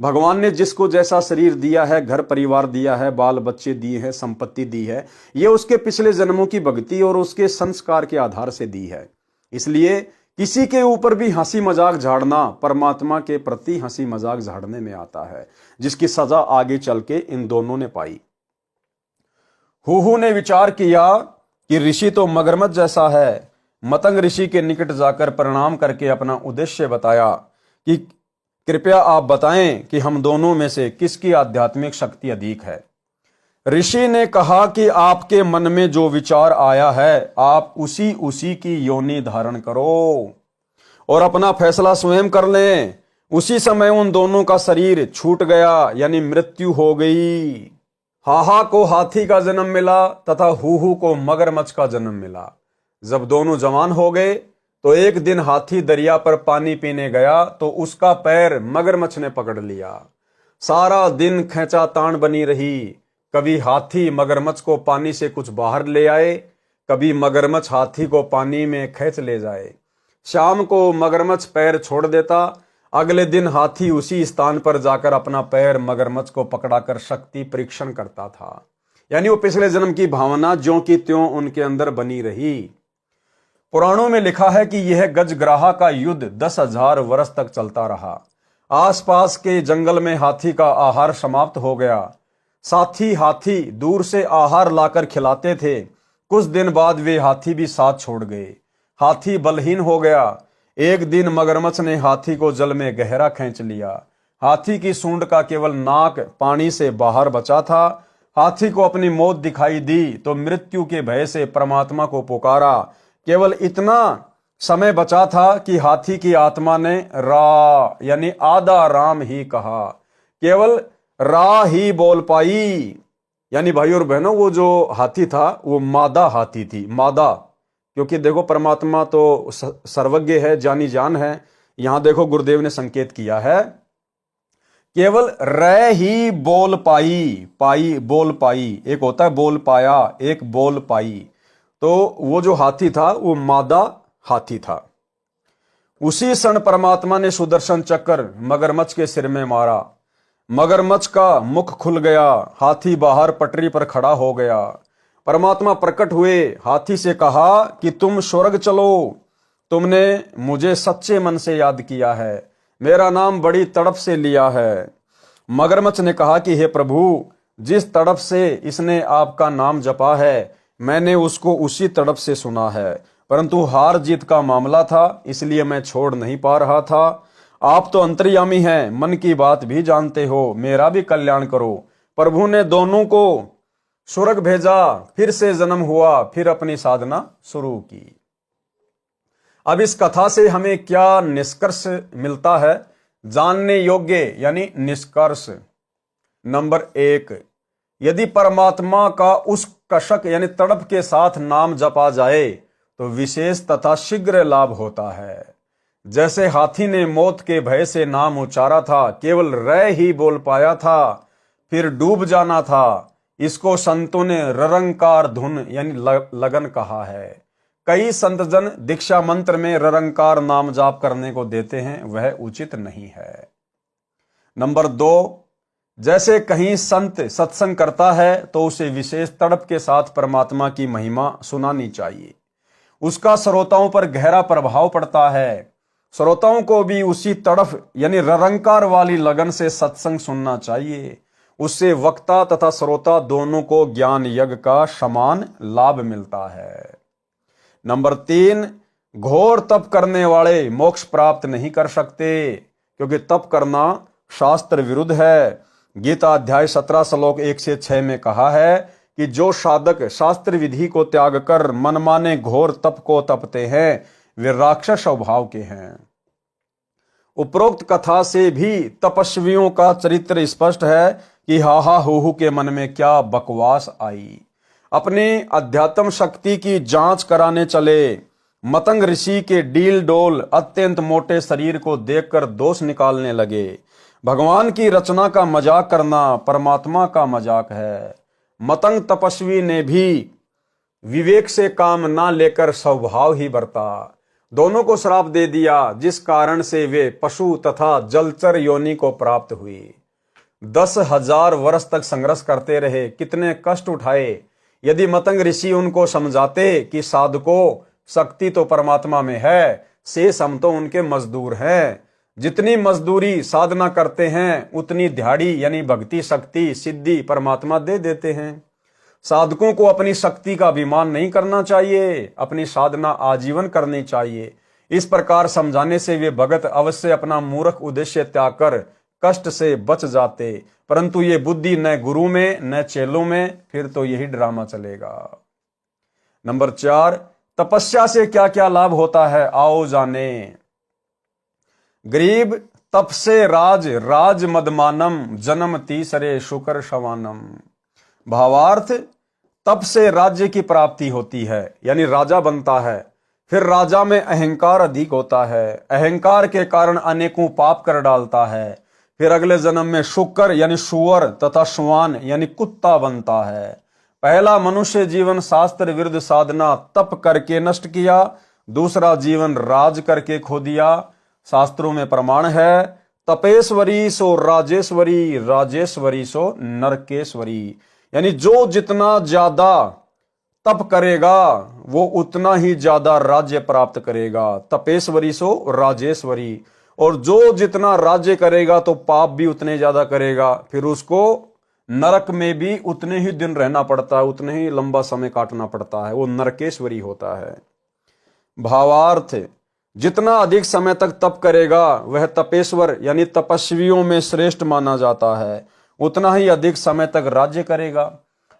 भगवान ने जिसको जैसा शरीर दिया है, घर परिवार दिया है, बाल बच्चे दिए हैं, संपत्ति दी है, ये उसके पिछले जन्मों की भक्ति और उसके संस्कार के आधार से दी है। इसलिए किसी के ऊपर भी हंसी मजाक झाड़ना परमात्मा के प्रति हंसी मजाक झाड़ने में आता है, जिसकी सजा आगे चल के इन दोनों ने पाई। हूहू ने विचार किया कि ऋषि तो मगरमच्छ जैसा है। मतंग ऋषि के निकट जाकर प्रणाम करके अपना उद्देश्य बताया कि कृपया आप बताएं कि हम दोनों में से किसकी आध्यात्मिक शक्ति अधिक है। ऋषि ने कहा कि आपके मन में जो विचार आया है आप उसी की योनि धारण करो और अपना फैसला स्वयं कर लें। उसी समय उन दोनों का शरीर छूट गया, यानी मृत्यु हो गई। हाहा को हाथी का जन्म मिला तथा हूहू को मगरमच्छ का जन्म मिला। जब दोनों जवान हो गए तो एक दिन हाथी दरिया पर पानी पीने गया तो उसका पैर मगरमच्छ ने पकड़ लिया। सारा दिन खींचा तान बनी रही। कभी हाथी मगरमच्छ को पानी से कुछ बाहर ले आए, कभी मगरमच्छ हाथी को पानी में खींच ले जाए। शाम को मगरमच्छ पैर छोड़ देता अगले दिन हाथी उसी स्थान पर जाकर अपना पैर मगरमच्छ को पकड़ाकर शक्ति परीक्षण करता था। यानी वो पिछले जन्म की भावना ज्यों की त्यों उनके अंदर बनी रही। पुराणों में लिखा है कि यह गजग्राहा का युद्ध 10,000 वर्ष तक चलता रहा। आसपास के जंगल में हाथी का आहार समाप्त हो गया। साथी हाथी दूर से आहार लाकर खिलाते थे। कुछ दिन बाद वे हाथी भी साथ छोड़ गए। हाथी बलहीन हो गया। एक दिन मगरमच्छ ने हाथी को जल में गहरा खींच लिया। हाथी की सूंड का केवल नाक पानी से बाहर बचा था। हाथी को अपनी मौत दिखाई दी तो मृत्यु के भय से परमात्मा को पुकारा। केवल इतना समय बचा था कि हाथी की आत्मा ने रा यानी आधा राम ही कहा। केवल रा ही बोल पाई। यानी भाई और बहनों, वो जो हाथी था वो मादा हाथी थी। मादा, क्योंकि देखो परमात्मा तो सर्वज्ञ है, जानी जान है। यहां देखो गुरुदेव ने संकेत किया है, केवल रै ही बोल पाई। पाई बोल पाई, एक होता है बोल पाया, एक बोल पाई। तो वो जो हाथी था वो मादा हाथी था। उसी क्षण परमात्मा ने सुदर्शन चक्र मगरमच्छ के सिर में मारा। मगरमच्छ का मुख खुल गया। हाथी बाहर पटरी पर खड़ा हो गया। परमात्मा प्रकट हुए। हाथी से कहा कि तुम स्वर्ग चलो। तुमने मुझे सच्चे मन से याद किया है, मेरा नाम बड़ी तड़प से लिया है। मगरमच्छ ने कहा कि हे प्रभु, जिस तड़प से इसने आपका नाम जपा है मैंने उसको उसी तड़प से सुना है, परंतु हार जीत का मामला था इसलिए मैं छोड़ नहीं पा रहा था। आप तो अंतर्यामी हैं, मन की बात भी जानते हो, मेरा भी कल्याण करो। प्रभु ने दोनों को स्वर्ग भेजा। फिर से जन्म हुआ, फिर अपनी साधना शुरू की। अब इस कथा से हमें क्या निष्कर्ष मिलता है? जानने योग्य यानी निष्कर्ष। नंबर 1, यदि परमात्मा का उस कशक यानी तड़प के साथ नाम जपा जाए तो विशेष तथा शीघ्र लाभ होता है। जैसे हाथी ने मौत के भय से नाम उच्चारा था, केवल रै ही बोल पाया था, फिर डूब जाना था। इसको संतों ने ररंकार धुन यानी लगन कहा है। कई संतजन दीक्षा मंत्र में ररंकार नाम जाप करने को देते हैं, वह उचित नहीं है। नंबर 2, जैसे कहीं संत सत्संग करता है तो उसे विशेष तड़प के साथ परमात्मा की महिमा सुनानी चाहिए। उसका श्रोताओं पर गहरा प्रभाव पड़ता है। श्रोताओं को भी उसी तड़प यानी ररंकार वाली लगन से सत्संग सुनना चाहिए। उससे वक्ता तथा श्रोता दोनों को ज्ञान यज्ञ का समान लाभ मिलता है। नंबर 3, घोर तप करने वाले मोक्ष प्राप्त नहीं कर सकते, क्योंकि तप करना शास्त्र विरुद्ध है। गीता अध्याय 17 श्लोक 1 से 6 में कहा है कि जो साधक शास्त्र विधि को त्याग कर मनमाने घोर तप को तपते हैं वे राक्षस स्वभाव के हैं। उपरोक्त कथा से भी तपस्वियों का चरित्र स्पष्ट है कि हाहा हूहू के मन में क्या बकवास आई। अपने अध्यात्म शक्ति की जांच कराने चले मतंग ऋषि के डील डोल अत्यंत मोटे शरीर को देखकर दोष निकालने लगे। भगवान की रचना का मजाक करना परमात्मा का मजाक है। मतंग तपस्वी ने भी विवेक से काम ना लेकर स्वभाव ही बरता। दोनों को श्राप दे दिया, जिस कारण से वे पशु तथा जलचर योनि को प्राप्त हुई। 10,000 वर्ष तक संघर्ष करते रहे, कितने कष्ट उठाए। यदि मतंग ऋषि उनको समझाते कि साधकों शक्ति तो परमात्मा में है, शेष हम तो उनके मजदूर हैं। जितनी मजदूरी साधना करते हैं उतनी दिहाड़ी यानी भक्ति शक्ति सिद्धि परमात्मा दे देते हैं। साधकों को अपनी शक्ति का अभिमान नहीं करना चाहिए, अपनी साधना आजीवन करनी चाहिए। इस प्रकार समझाने से वे भगत अवश्य अपना मूर्ख उद्देश्य त्याग कर कष्ट से बच जाते, परंतु ये बुद्धि न गुरु में न चेलों में, फिर तो यही ड्रामा चलेगा। नंबर 4, तपस्या से क्या क्या लाभ होता है, आओ जाने। गरीब तप से राज राज मदमानम जन्म तीसरे शुकर शवानम। भावार्थ, तप से राज्य की प्राप्ति होती है यानी राजा बनता है। फिर राजा में अहंकार अधिक होता है, अहंकार के कारण अनेकों पाप कर डालता है। फिर अगले जन्म में शुकर यानी सुअर तथा श्वान यानी कुत्ता बनता है। पहला मनुष्य जीवन शास्त्र विरुद्ध साधना तप करके नष्ट किया, दूसरा जीवन राज करके खो दिया। शास्त्रों में प्रमाण है, तपेश्वरी सो राजेश्वरी, राजेश्वरी सो नरकेश्वरी। यानी जो जितना ज्यादा तप करेगा वो उतना ही ज्यादा राज्य प्राप्त करेगा। तपेश्वरी सो राजेश्वरी। और जो जितना राज्य करेगा तो पाप भी उतने ज्यादा करेगा, फिर उसको नरक में भी उतने ही दिन रहना पड़ता है, उतने ही लंबा समय काटना पड़ता है, वो नरकेश्वरी होता है। भावार्थ, जितना अधिक समय तक तप करेगा वह तपेश्वर यानी तपस्वियों में श्रेष्ठ माना जाता है, उतना ही अधिक समय तक राज्य करेगा।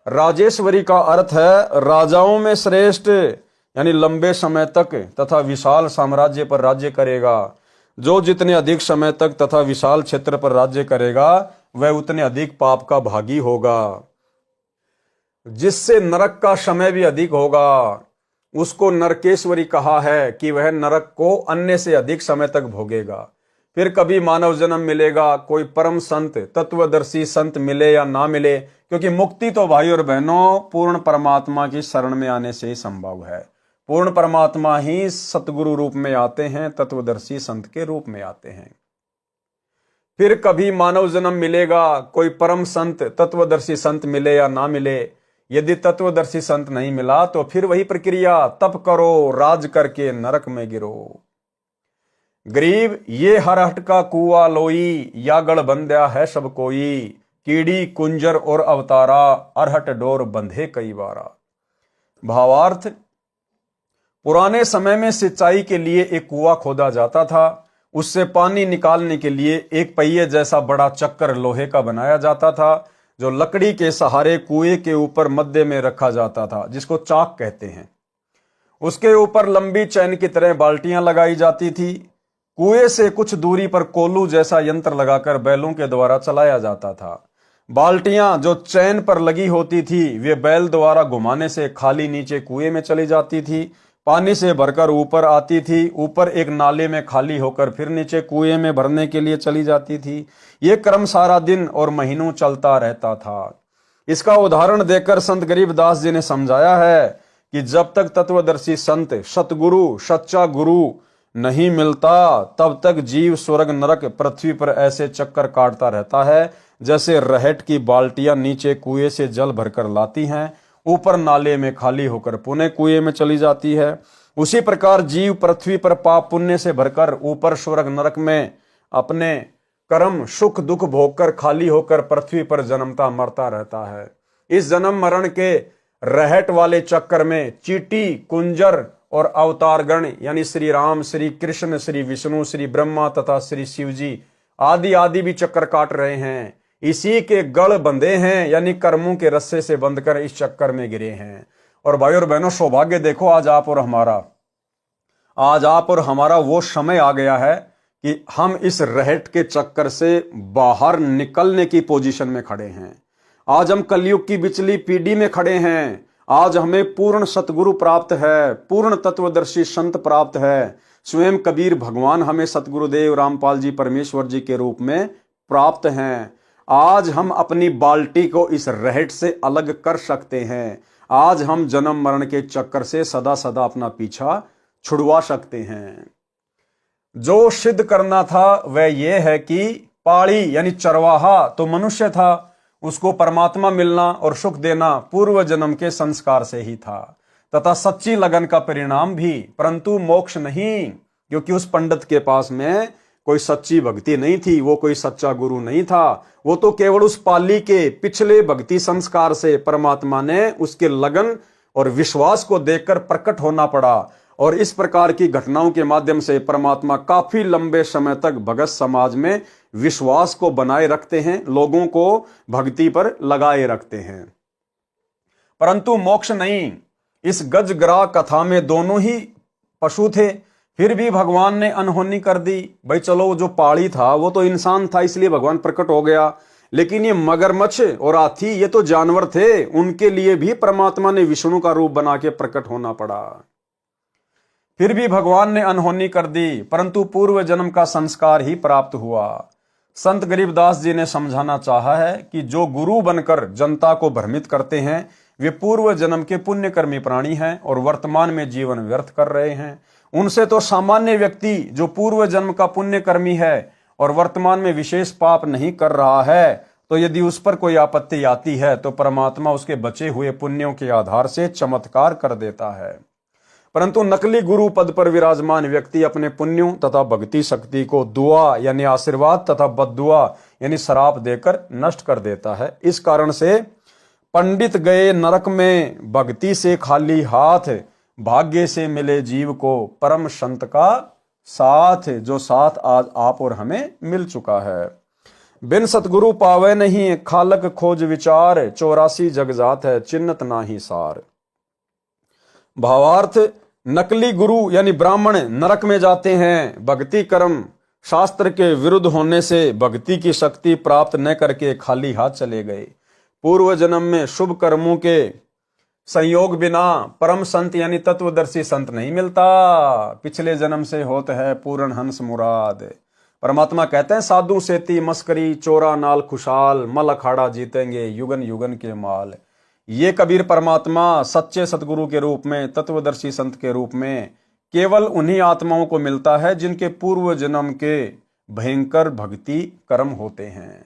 राजेश्वरी का अर्थ है राजाओं में श्रेष्ठ, यानी लंबे समय तक तथा विशाल साम्राज्य पर राज्य करेगा। जो जितने अधिक समय तक तथा विशाल क्षेत्र पर राज्य करेगा वह उतने अधिक पाप का भागी होगा, जिससे नरक का समय भी अधिक होगा। उसको नरकेश्वरी कहा है कि वह नरक को अन्य से अधिक समय तक भोगेगा। फिर कभी मानव जन्म मिलेगा, कोई परम संत तत्वदर्शी संत मिले या ना मिले, क्योंकि मुक्ति तो भाई और बहनों पूर्ण परमात्मा की शरण में आने से ही संभव है। पूर्ण परमात्मा ही सतगुरु रूप में आते हैं, तत्वदर्शी संत के रूप में आते हैं। फिर कभी मानव जन्म मिलेगा, कोई परम संत तत्वदर्शी संत मिले या ना मिले। यदि तत्वदर्शी संत नहीं मिला तो फिर वही प्रक्रिया, तप करो, राज करके नरक में गिरो। गरीब ये हरहट का कुआ लोई, या गढ़ बंध्या है सब कोई। कीड़ी कुंजर और अवतारा, अरहट डोर बंधे कई बारा। भावार्थ, पुराने समय में सिंचाई के लिए एक कुआं खोदा जाता था। उससे पानी निकालने के लिए एक पहिए जैसा बड़ा चक्कर लोहे का बनाया जाता था, जो लकड़ी के सहारे कुएं के ऊपर मध्य में रखा जाता था, जिसको चाक कहते हैं। उसके ऊपर लंबी चैन की तरह बाल्टियां लगाई जाती थी। कुएं से कुछ दूरी पर कोल्लू जैसा यंत्र लगाकर बैलों के द्वारा चलाया जाता था। बाल्टियां जो चैन पर लगी होती थी वे बैल द्वारा घुमाने से खाली नीचे कुएं में चली जाती थी, पानी से भरकर ऊपर आती थी, ऊपर एक नाले में खाली होकर फिर नीचे कुएं में भरने के लिए चली जाती थी। ये क्रम सारा दिन और महीनों चलता रहता था। इसका उदाहरण देकर संत गरीबदास जी ने समझाया है कि जब तक तत्वदर्शी संत सतगुरु सच्चा गुरु नहीं मिलता तब तक जीव स्वर्ग नरक पृथ्वी पर ऐसे चक्कर काटता रहता है, जैसे रहट की बाल्टियां नीचे कुएं से जल भरकर लाती हैं, ऊपर नाले में खाली होकर पुनः कुएं में चली जाती है। उसी प्रकार जीव पृथ्वी पर पाप पुण्य से भरकर ऊपर स्वर्ग नरक में अपने कर्म सुख दुख भोगकर खाली होकर पृथ्वी पर जन्मता मरता रहता है। इस जन्म मरण के रहट वाले चक्कर में चींटी कुंजर और अवतारगण यानी श्री राम, श्री कृष्ण, श्री विष्णु, श्री ब्रह्मा तथा श्री शिव जी आदि आदि भी चक्कर काट रहे हैं। इसी के गढ़ बंधे हैं, यानी कर्मों के रस्से से बंधकर इस चक्कर में गिरे हैं। और भाई और बहनों, सौभाग्य देखो, आज आप और हमारा वो समय आ गया है कि हम इस रहट के चक्कर से बाहर निकलने की पोजीशन में खड़े हैं। आज हम कलयुग की बिचली पीढ़ी में खड़े हैं। आज हमें पूर्ण सतगुरु प्राप्त है, पूर्ण तत्वदर्शी संत प्राप्त है। स्वयं कबीर भगवान हमें सतगुरुदेव रामपाल जी परमेश्वर जी के रूप में प्राप्त हैं। आज हम अपनी बाल्टी को इस रहट से अलग कर सकते हैं। आज हम जन्म मरण के चक्कर से सदा सदा अपना पीछा छुड़वा सकते हैं। जो सिद्ध करना था वह यह है कि पाड़ी यानी चरवाहा तो मनुष्य था, उसको परमात्मा मिलना और सुख देना पूर्व जन्म के संस्कार से ही था, तथा सच्ची लगन का परिणाम भी, परंतु मोक्ष नहीं, क्योंकि उस पंडित के पास में कोई सच्ची भक्ति नहीं थी, वो कोई सच्चा गुरु नहीं था। वो तो केवल उस पाली के पिछले भक्ति संस्कार से परमात्मा ने उसके लगन और विश्वास को देखकर प्रकट होना पड़ा। और इस प्रकार की घटनाओं के माध्यम से परमात्मा काफी लंबे समय तक भगत समाज में विश्वास को बनाए रखते हैं, लोगों को भक्ति पर लगाए रखते हैं, परंतु मोक्ष नहीं। इस गजग्राह कथा में दोनों ही पशु थे, फिर भी भगवान ने अनहोनी कर दी। भाई चलो, जो पाड़ी था वो तो इंसान था, इसलिए भगवान प्रकट हो गया, लेकिन ये मगरमच्छ और हाथी ये तो जानवर थे, उनके लिए भी परमात्मा ने विष्णु का रूप बना के प्रकट होना पड़ा। फिर भी भगवान ने अनहोनी कर दी, परंतु पूर्व जन्म का संस्कार ही प्राप्त हुआ। संत गरीबदास जी ने समझाना चाहा है कि जो गुरु बनकर जनता को भ्रमित करते हैं वे पूर्व जन्म के पुण्यकर्मी प्राणी हैं और वर्तमान में जीवन व्यर्थ कर रहे हैं। उनसे तो सामान्य व्यक्ति जो पूर्व जन्म का पुण्यकर्मी है और वर्तमान में विशेष पाप नहीं कर रहा है, तो यदि उस पर कोई आपत्ति आती है तो परमात्मा उसके बचे हुए पुण्यों के आधार से चमत्कार कर देता है। परंतु नकली गुरु पद पर विराजमान व्यक्ति अपने पुण्यों तथा भक्ति शक्ति को दुआ यानी आशीर्वाद तथा बद्दुआ यानी श्राप देकर नष्ट कर देता है। इस कारण से पंडित गए नरक में भक्ति से खाली हाथ, भाग्य से मिले जीव को परम संत का साथ, जो साथ आज आप और हमें मिल चुका है। बिन सतगुरु पावे नहीं खालक खोज विचार, 84 जग जात है चिन्हत नाही सार। भावार्थ, नकली गुरु यानी ब्राह्मण नरक में जाते हैं। भक्ति कर्म शास्त्र के विरुद्ध होने से भक्ति की शक्ति प्राप्त न करके खाली हाथ चले गए। पूर्व जन्म में शुभ कर्मों के संयोग बिना परम संत यानी तत्वदर्शी संत नहीं मिलता। पिछले जन्म से होता है पूर्ण हंस मुराद। परमात्मा कहते हैं साधु सेती मस्करी चोरा नाल खुशाल, मल अखाड़ा जीतेंगे युगन युगन के माल। ये कबीर परमात्मा सच्चे सतगुरु के रूप में, तत्वदर्शी संत के रूप में केवल उन्हीं आत्माओं को मिलता है जिनके पूर्व जन्म के भयंकर भक्ति कर्म होते हैं।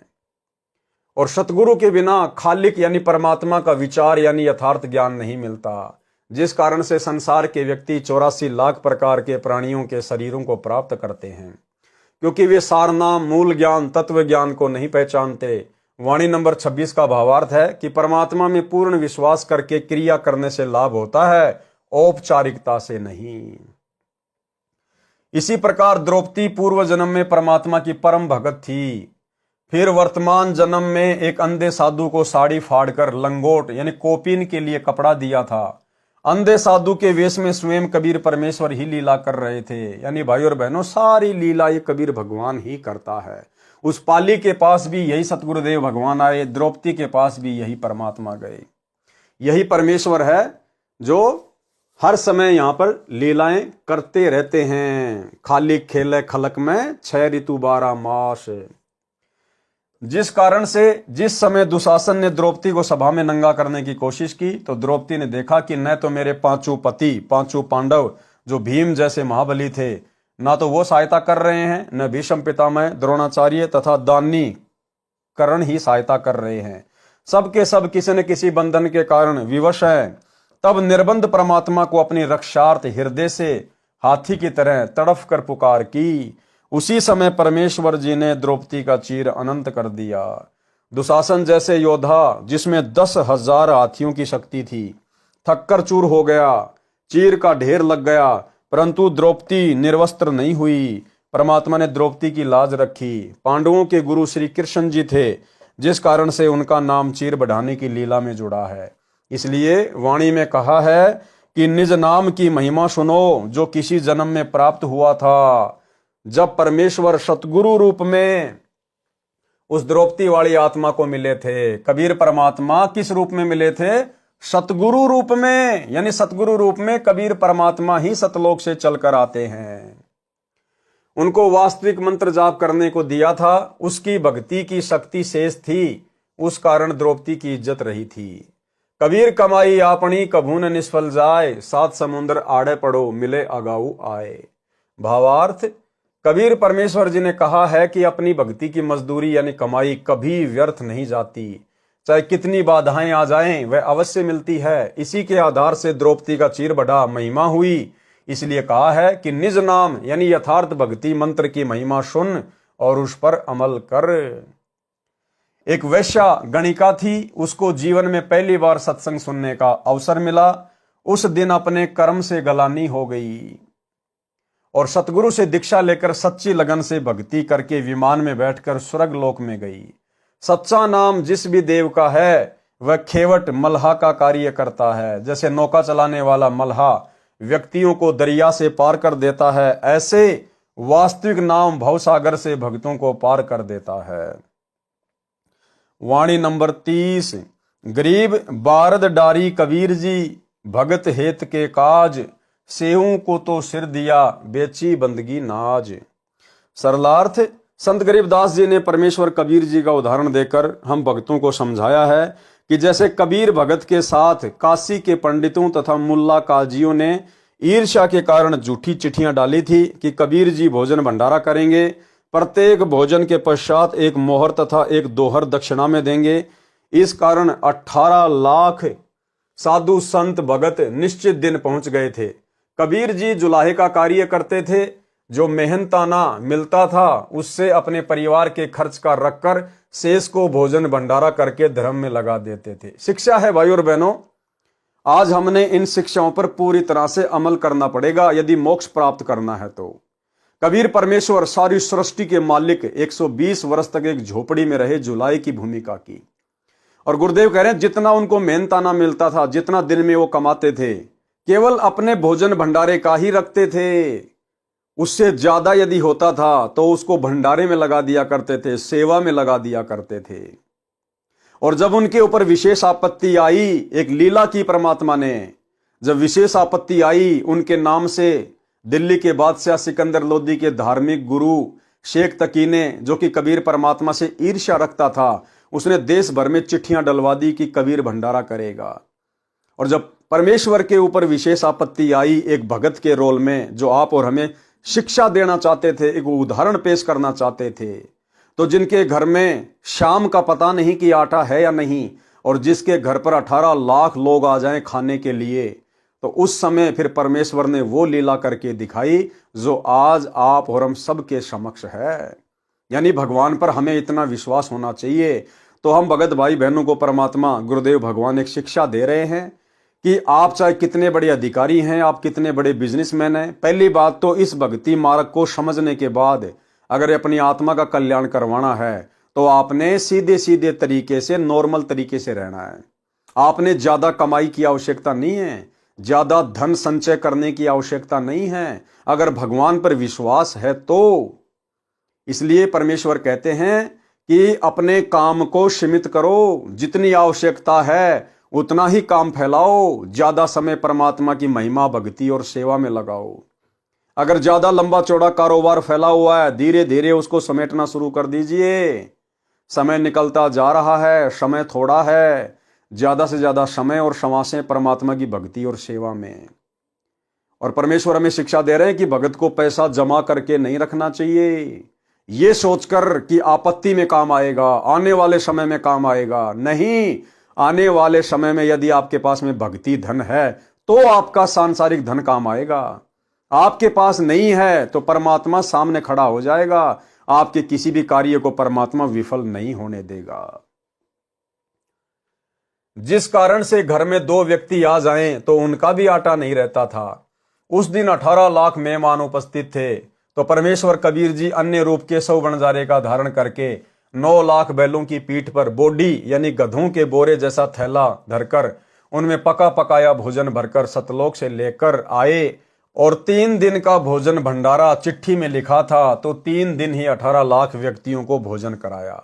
और सतगुरु के बिना खालिक यानी परमात्मा का विचार यानी यथार्थ ज्ञान नहीं मिलता, जिस कारण से संसार के व्यक्ति 84 लाख प्रकार के प्राणियों के शरीरों को प्राप्त करते हैं, क्योंकि वे सारनाम मूल ज्ञान तत्व ज्ञान को नहीं पहचानते। वाणी नंबर 26 का भावार्थ है कि परमात्मा में पूर्ण विश्वास करके क्रिया करने से लाभ होता है, औपचारिकता से नहीं। इसी प्रकार द्रौपदी पूर्व जन्म में परमात्मा की परम भगत थी। फिर वर्तमान जन्म में एक अंधे साधु को साड़ी फाड़कर लंगोट यानी कोपीन के लिए कपड़ा दिया था। अंधे साधु के वेश में स्वयं कबीर परमेश्वर ही लीला कर रहे थे। यानी भाई और बहनों, सारी लीला ये कबीर भगवान ही करता है। उस पाली के पास भी यही सतगुरुदेव भगवान आए, द्रौपदी के पास भी यही परमात्मा गए। यही परमेश्वर है जो हर समय यहाँ पर लीलाएं करते रहते हैं। खाली खेले खलक में 6 ऋतु 12 मास। जिस कारण से जिस समय दुशासन ने द्रौपदी को सभा में नंगा करने की कोशिश की, तो द्रौपदी ने देखा कि न तो मेरे 5 पति 5 पांडव जो भीम जैसे महाबली थे, ना तो वो सहायता कर रहे हैं, न भीष्म पितामह द्रोणाचार्य तथा दानी कर्ण ही सहायता कर रहे हैं। सबके सब किसी न किसी बंधन के कारण विवश है। तब निर्बंध परमात्मा को अपनी रक्षार्थ हृदय से हाथी की तरह तड़फ कर पुकार की। उसी समय परमेश्वर जी ने द्रौपदी का चीर अनंत कर दिया। दुशासन जैसे योद्धा जिसमें 10,000 हाथियों की शक्ति थी, थककर चूर हो गया, चीर का ढेर लग गया, परंतु द्रौपदी निर्वस्त्र नहीं हुई। परमात्मा ने द्रौपदी की लाज रखी। पांडवों के गुरु श्री कृष्ण जी थे, जिस कारण से उनका नाम चीर बढ़ाने की लीला में जुड़ा है। इसलिए वाणी में कहा है कि निज नाम की महिमा सुनो जो किसी जन्म में प्राप्त हुआ था। जब परमेश्वर सतगुरु रूप में उस द्रौपदी वाली आत्मा को मिले थे, कबीर परमात्मा किस रूप में मिले थे? सतगुरु रूप में। यानी सतगुरु रूप में कबीर परमात्मा ही सतलोक से चलकर आते हैं। उनको वास्तविक मंत्र जाप करने को दिया था, उसकी भक्ति की शक्ति शेष थी, उस कारण द्रौपदी की इज्जत रही थी। कबीर कमाई आपनी कभू न निष्फल जाए, 7 समुद्र आड़े पड़ो मिले अगाऊ आए। भावार्थ, कबीर परमेश्वर जी ने कहा है कि अपनी भक्ति की मजदूरी यानी कमाई कभी व्यर्थ नहीं जाती। चाहे कितनी बाधाएं आ जाएं, वह अवश्य मिलती है। इसी के आधार से द्रौपदी का चीर बढ़ा, महिमा हुई। इसलिए कहा है कि निज नाम यानी यथार्थ भक्ति मंत्र की महिमा सुन और उस पर अमल कर। एक वैश्या गणिका थी, उसको जीवन में पहली बार सत्संग सुनने का अवसर मिला। उस दिन अपने कर्म से गलानी हो गई और सतगुरु से दीक्षा लेकर सच्ची लगन से भक्ति करके विमान में बैठकर स्वर्ग लोक में गई। सच्चा नाम जिस भी देव का है वह खेवट मल्हा का कार्य करता है। जैसे नौका चलाने वाला मल्हा व्यक्तियों को दरिया से पार कर देता है, ऐसे वास्तविक नाम भवसागर से भक्तों को पार कर देता है। वाणी नंबर 30। गरीब बारद डारी कबीर जी, भगत हेत के काज, सेहू को तो सिर दिया बेची बंदगी नाज। सरलार्थ, संत गरीबदास जी ने परमेश्वर कबीर जी का उदाहरण देकर हम भक्तों को समझाया है कि जैसे कबीर भगत के साथ काशी के पंडितों तथा मुल्ला काजियों ने ईर्ष्या के कारण झूठी चिट्ठियां डाली थी कि कबीर जी भोजन भंडारा करेंगे, प्रत्येक भोजन के पश्चात एक मोहर तथा एक दोहर दक्षिणा में देंगे। इस कारण 18 लाख साधु संत भगत निश्चित दिन पहुंच गए थे। कबीर जी जुलाहे का कार्य करते थे, जो मेहनताना मिलता था उससे अपने परिवार के खर्च का रखकर शेष को भोजन भंडारा करके धर्म में लगा देते थे। शिक्षा है भाई और बहनों, आज हमने इन शिक्षाओं पर पूरी तरह से अमल करना पड़ेगा यदि मोक्ष प्राप्त करना है तो। कबीर परमेश्वर सारी सृष्टि के मालिक 120 वर्ष तक एक झोपड़ी में रहे, जुलाई की भूमिका की। और गुरुदेव कह रहे हैं जितना उनको मेहनताना मिलता था, जितना दिन में वो कमाते थे, केवल अपने भोजन भंडारे का ही रखते थे। उससे ज्यादा यदि होता था तो उसको भंडारे में लगा दिया करते थे, सेवा में लगा दिया करते थे। और जब उनके ऊपर विशेष आपत्ति आई, एक लीला की परमात्मा ने, जब विशेष आपत्ति आई उनके नाम से, दिल्ली के बादशाह सिकंदर लोदी के धार्मिक गुरु शेख तकी ने, जो कि कबीर परमात्मा से ईर्ष्या रखता था, उसने देश भर में चिट्ठियां डलवा दी कि कबीर भंडारा करेगा। और जब परमेश्वर के ऊपर विशेष आपत्ति आई एक भगत के रोल में, जो आप और हमें शिक्षा देना चाहते थे, एक उदाहरण पेश करना चाहते थे, तो जिनके घर में शाम का पता नहीं कि आटा है या नहीं, और जिसके घर पर 18 लाख लोग आ जाएं खाने के लिए, तो उस समय फिर परमेश्वर ने वो लीला करके दिखाई जो आज आप और हम सबके समक्ष है। यानी भगवान पर हमें इतना विश्वास होना चाहिए। तो हम भगत भाई बहनों को परमात्मा गुरुदेव भगवान एक शिक्षा दे रहे हैं कि आप चाहे कितने बड़े अधिकारी हैं, आप कितने बड़े बिजनेसमैन हैं, पहली बात तो इस भक्ति मार्ग को समझने के बाद अगर अपनी आत्मा का कल्याण करवाना है तो आपने सीधे सीधे तरीके से, नॉर्मल तरीके से रहना है। आपने ज्यादा कमाई की आवश्यकता नहीं है, ज्यादा धन संचय करने की आवश्यकता नहीं है, अगर भगवान पर विश्वास है तो। इसलिए परमेश्वर कहते हैं कि अपने काम को सीमित करो, जितनी आवश्यकता है उतना ही काम फैलाओ, ज्यादा समय परमात्मा की महिमा, भक्ति और सेवा में लगाओ। अगर ज्यादा लंबा चौड़ा कारोबार फैला हुआ है, धीरे धीरे उसको समेटना शुरू कर दीजिए। समय निकलता जा रहा है, समय थोड़ा है, ज्यादा से ज्यादा समय और समासें परमात्मा की भक्ति और सेवा में। और परमेश्वर हमें शिक्षा दे रहे हैं कि भगत को पैसा जमा करके नहीं रखना चाहिए, ये सोचकर कि आपत्ति में काम आएगा, आने वाले समय में काम आएगा। नहीं, आने वाले समय में यदि आपके पास में भक्ति धन है तो आपका सांसारिक धन काम आएगा। आपके पास नहीं है तो परमात्मा सामने खड़ा हो जाएगा, आपके किसी भी कार्य को परमात्मा विफल नहीं होने देगा। जिस कारण से घर में 2 व्यक्ति आ जाएं तो उनका भी आटा नहीं रहता था। उस दिन 18 लाख मेहमान उपस्थित थे, तो परमेश्वर कबीर जी अन्य रूप के 100 वनजारे का धारण करके 9 लाख बैलों की पीठ पर बोडी यानी गधों के बोरे जैसा थैला धरकर उनमें पका पकाया भोजन भरकर सतलोक से लेकर आए। और 3 दिन का भोजन भंडारा चिट्ठी में लिखा था, तो 3 दिन ही 18 लाख व्यक्तियों को भोजन कराया,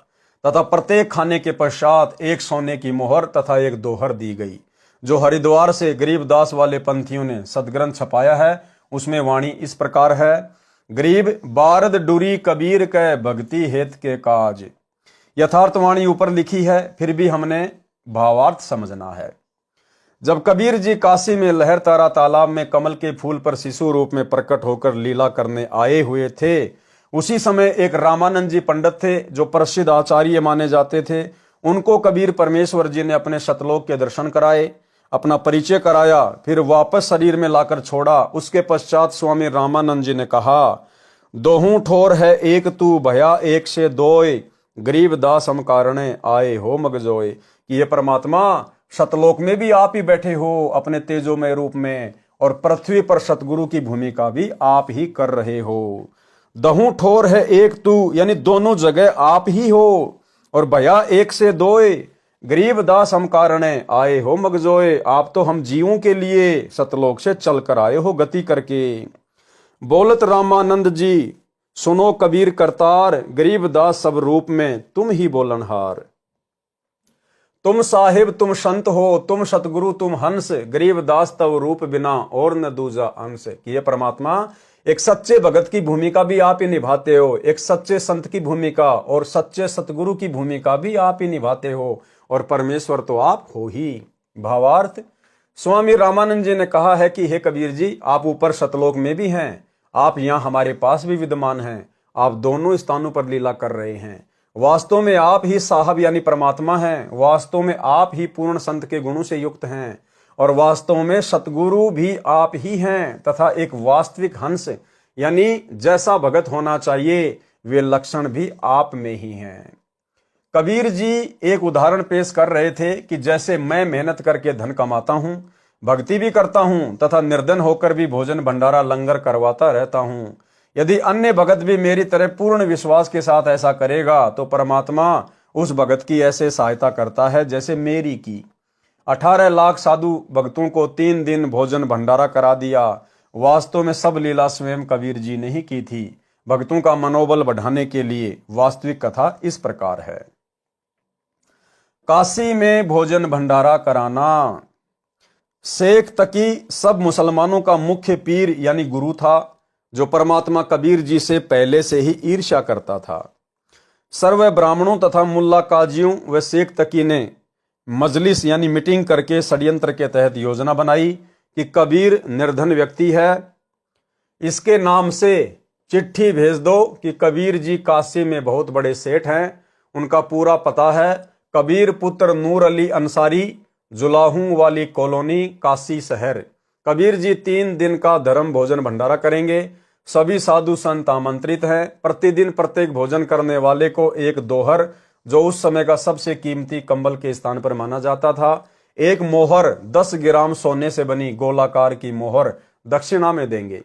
तथा प्रत्येक खाने के पश्चात एक सोने की मोहर तथा एक दोहर दी गई। जो हरिद्वार से गरीबदास वाले पंथियों ने सदग्रंथ छपाया है, उसमें वाणी इस प्रकार है। गरीब बारद डुरी कबीर कै भक्ति हेत के काज। यथार्थ वाणी ऊपर लिखी है, फिर भी हमने भावार्थ समझना है। जब कबीर जी काशी में लहर तारा तालाब में कमल के फूल पर शिशु रूप में प्रकट होकर लीला करने आए हुए थे, उसी समय एक रामानंद जी पंडित थे जो प्रसिद्ध आचार्य माने जाते थे। उनको कबीर परमेश्वर जी ने अपने सतलोक के दर्शन कराए, अपना परिचय कराया, फिर वापस शरीर में लाकर छोड़ा। उसके पश्चात स्वामी रामानंद जी ने कहा, दोहूं ठोर है एक तू भया एक से दोय, गरीब दास हम कारणे आए हो मगजोय। कि ये परमात्मा सतलोक में भी आप ही बैठे हो अपने तेजोमय रूप में, और पृथ्वी पर सतगुरु की भूमिका भी आप ही कर रहे हो। दहू ठोर है एक तू यानी दोनों जगह आप ही हो, और भया एक से दोय, गरीब दास हम कारणे आए हो मगजोए। आप तो हम जीवों के लिए सतलोक से चल कर आए हो गति करके। बोलत रामानंद जी सुनो कबीर करतार, गरीब दास सब रूप में तुम ही बोलनहार। तुम साहिब तुम संत हो, तुम सतगुरु तुम हंस, गरीब दास तव रूप बिना और न दूजा अंश। कि ये परमात्मा एक सच्चे भगत की भूमिका भी आप ही निभाते हो, एक सच्चे संत की भूमिका और सच्चे सतगुरु की भूमिका भी आप ही निभाते हो, और परमेश्वर तो आप हो ही। भावार्थ, स्वामी रामानंद जी ने कहा है कि हे कबीर जी, आप ऊपर सतलोक में भी हैं, आप यहाँ हमारे पास भी विद्यमान हैं, आप दोनों स्थानों पर लीला कर रहे हैं। वास्तव में आप ही साहब यानी परमात्मा हैं, वास्तव में आप ही पूर्ण संत के गुणों से युक्त हैं, और वास्तव में सतगुरु भी आप ही हैं, तथा एक वास्तविक हंस यानी जैसा भगत होना चाहिए वे लक्षण भी आप में ही हैं। कबीर जी एक उदाहरण पेश कर रहे थे कि जैसे मैं मेहनत करके धन कमाता हूं, भक्ति भी करता हूं तथा निर्धन होकर भी भोजन भंडारा लंगर करवाता रहता हूं, यदि अन्य भगत भी मेरी तरह पूर्ण विश्वास के साथ ऐसा करेगा तो परमात्मा उस भगत की ऐसे सहायता करता है जैसे मेरी की। 18 लाख साधु भक्तों को 3 दिन भोजन भंडारा करा दिया। वास्तव में सब लीला स्वयं कबीर जी ने ही की थी, भक्तों का मनोबल बढ़ाने के लिए। वास्तविक कथा इस प्रकार है। काशी में भोजन भंडारा कराना। शेख तकी सब मुसलमानों का मुख्य पीर यानी गुरु था, जो परमात्मा कबीर जी से पहले से ही ईर्ष्या करता था। सर्व ब्राह्मणों तथा मुल्ला काजियों व शेख तकी ने मजलिस यानी मीटिंग करके षड्यंत्र के तहत योजना बनाई कि कबीर निर्धन व्यक्ति है, इसके नाम से चिट्ठी भेज दो कि कबीर जी काशी में बहुत बड़े सेठ हैं। उनका पूरा पता है, कबीर पुत्र नूर अली अंसारी, जुलाहू वाली कॉलोनी, काशी शहर। कबीर जी 3 दिन का धर्म भोजन भंडारा करेंगे। सभी साधु संत आमंत्रित हैं। प्रतिदिन प्रत्येक भोजन करने वाले को एक दोहर, जो उस समय का सबसे कीमती कंबल के स्थान पर माना जाता था, एक मोहर 10 ग्राम सोने से बनी गोलाकार की मोहर दक्षिणा में देंगे।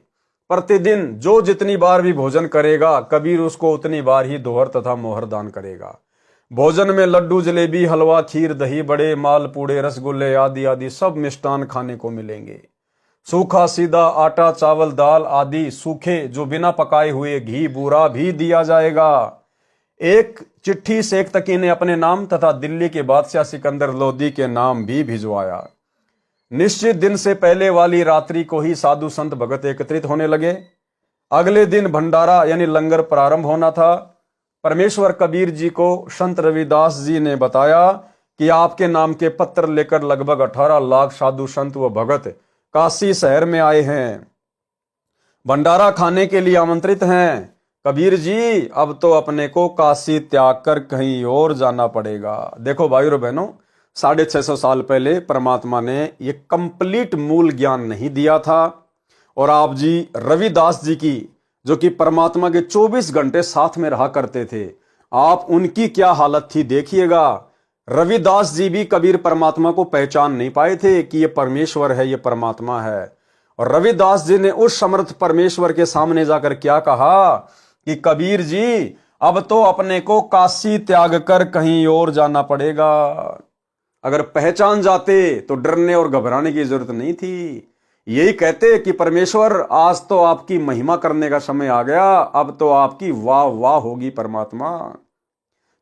प्रतिदिन जो जितनी बार भी भोजन करेगा, कबीर उसको उतनी बार ही दोहर तथा मोहर दान करेगा। भोजन में लड्डू, जलेबी, हलवा, खीर, दही बड़े, मालपूड़े, रसगुल्ले आदि आदि सब मिष्टान खाने को मिलेंगे। सूखा सीधा आटा, चावल, दाल आदि सूखे जो बिना पकाए हुए घी, बूरा भी दिया जाएगा। एक चिट्ठी शेख तकी ने अपने नाम तथा दिल्ली के बादशाह सिकंदर लोदी के नाम भी भिजवाया। निश्चित दिन से पहले वाली रात्रि को ही साधु संत भगत एकत्रित होने लगे। अगले दिन भंडारा यानी लंगर प्रारंभ होना था। परमेश्वर कबीर जी को संत रविदास जी ने बताया कि आपके नाम के पत्र लेकर लगभग 18 लाख साधु संत व भगत काशी शहर में आए हैं, भंडारा खाने के लिए आमंत्रित हैं। कबीर जी, अब तो अपने को काशी त्याग कर कहीं और जाना पड़ेगा। देखो भाइयों और बहनों, 650 साल पहले परमात्मा ने ये कंप्लीट मूल ज्ञान नहीं दिया था, और आप जी रविदास जी की, जो कि परमात्मा के 24 घंटे साथ में रहा करते थे, आप उनकी क्या हालत थी देखिएगा। रविदास जी भी कबीर परमात्मा को पहचान नहीं पाए थे कि ये परमेश्वर है, ये परमात्मा है। और रविदास जी ने उस समर्थ परमेश्वर के सामने जाकर क्या कहा कि कबीर जी, अब तो अपने को काशी त्याग कर कहीं और जाना पड़ेगा। अगर पहचान जाते तो डरने और घबराने की जरूरत नहीं थी। यही कहते कि परमेश्वर, आज तो आपकी महिमा करने का समय आ गया, अब तो आपकी वाह वाह होगी परमात्मा।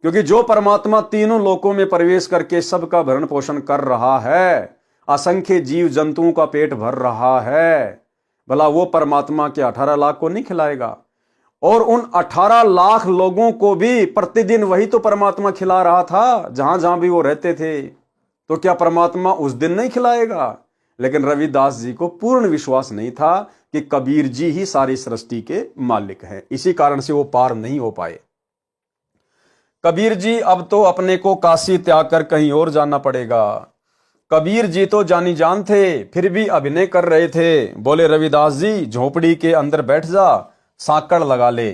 क्योंकि जो परमात्मा तीनों लोकों में प्रवेश करके सबका भरण पोषण कर रहा है, असंख्य जीव जंतुओं का पेट भर रहा है, भला वो परमात्मा के 18 लाख को नहीं खिलाएगा? और उन 18 लाख लोगों को भी प्रतिदिन वही तो परमात्मा खिला रहा था, जहां जहां भी वो रहते थे। तो क्या परमात्मा उस दिन नहीं खिलाएगा? लेकिन रविदास जी को पूर्ण विश्वास नहीं था कि कबीर जी ही सारी सृष्टि के मालिक हैं। इसी कारण से वो पार नहीं हो पाए। कबीर जी, अब तो अपने को काशी त्याग कर कहीं और जाना पड़ेगा। कबीर जी तो जानी जान थे, फिर भी अभिनय कर रहे थे। बोले, रविदास जी, झोपड़ी के अंदर बैठ जा, सांकड़ लगा ले,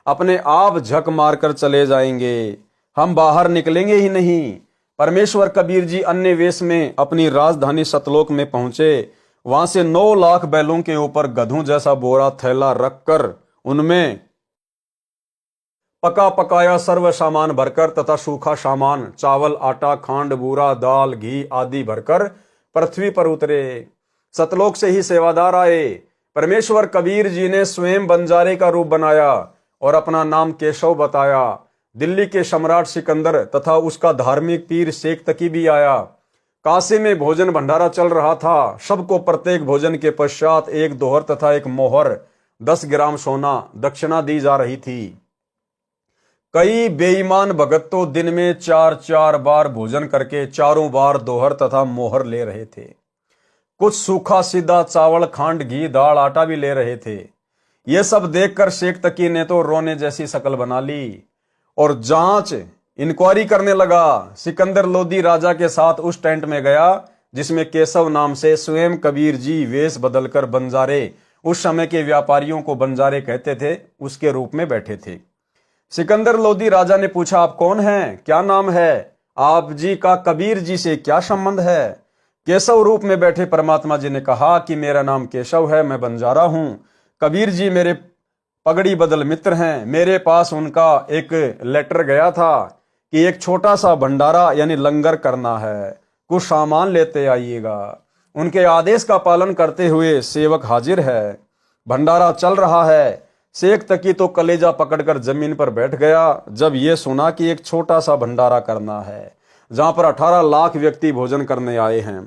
अपने आप झक मारकर चले जाएंगे, हम बाहर निकलेंगे ही नहीं। परमेश्वर कबीर जी अन्य वेश में अपनी राजधानी सतलोक में पहुंचे। वहां से 9 लाख बैलों के ऊपर गधों जैसा बोरा थैला रखकर उनमें पका पकाया सर्व सामान भरकर तथा सूखा सामान, चावल, आटा, खांड, बूरा, दाल, घी आदि भरकर पृथ्वी पर उतरे। सतलोक से ही सेवादार आए। परमेश्वर कबीर जी ने स्वयं बंजारे का रूप बनाया और अपना नाम केशव बताया। दिल्ली के सम्राट सिकंदर तथा उसका धार्मिक पीर शेख तकी भी आया। काशी में भोजन भंडारा चल रहा था। सबको प्रत्येक भोजन के पश्चात एक दोहर तथा एक मोहर 10 ग्राम सोना दक्षिणा दी जा रही थी। कई बेईमान भगत तो दिन में 4-4 बार भोजन करके चारों बार दोहर तथा मोहर ले रहे थे। कुछ सूखा सीधा चावल, खांड, घी, दाल, आटा भी ले रहे थे। ये सब देखकर शेख तकी ने तो रोने जैसी शक्ल बना ली और जांच इंक्वायरी करने लगा। सिकंदर लोदी राजा के साथ उस टेंट में गया जिसमें केशव नाम से स्वयं कबीर जी वेश बदलकर बंजारे, उस समय के व्यापारियों को बंजारे कहते थे, उसके रूप में बैठे थे। सिकंदर लोदी राजा ने पूछा, आप कौन हैं, क्या नाम है, आप जी का कबीर जी से क्या संबंध है? केशव रूप में बैठे परमात्मा जी ने कहा कि मेरा नाम केशव है, मैं बंजारा हूं। कबीर जी मेरे पगड़ी बदल मित्र हैं। मेरे पास उनका एक लेटर गया था कि एक छोटा सा भंडारा यानी लंगर करना है, कुछ सामान लेते आइएगा। उनके आदेश का पालन करते हुए सेवक हाजिर है। भंडारा चल रहा है। शेख तकी तो कलेजा पकड़कर जमीन पर बैठ गया जब ये सुना कि एक छोटा सा भंडारा करना है जहां पर 18 लाख व्यक्ति भोजन करने आए हैं।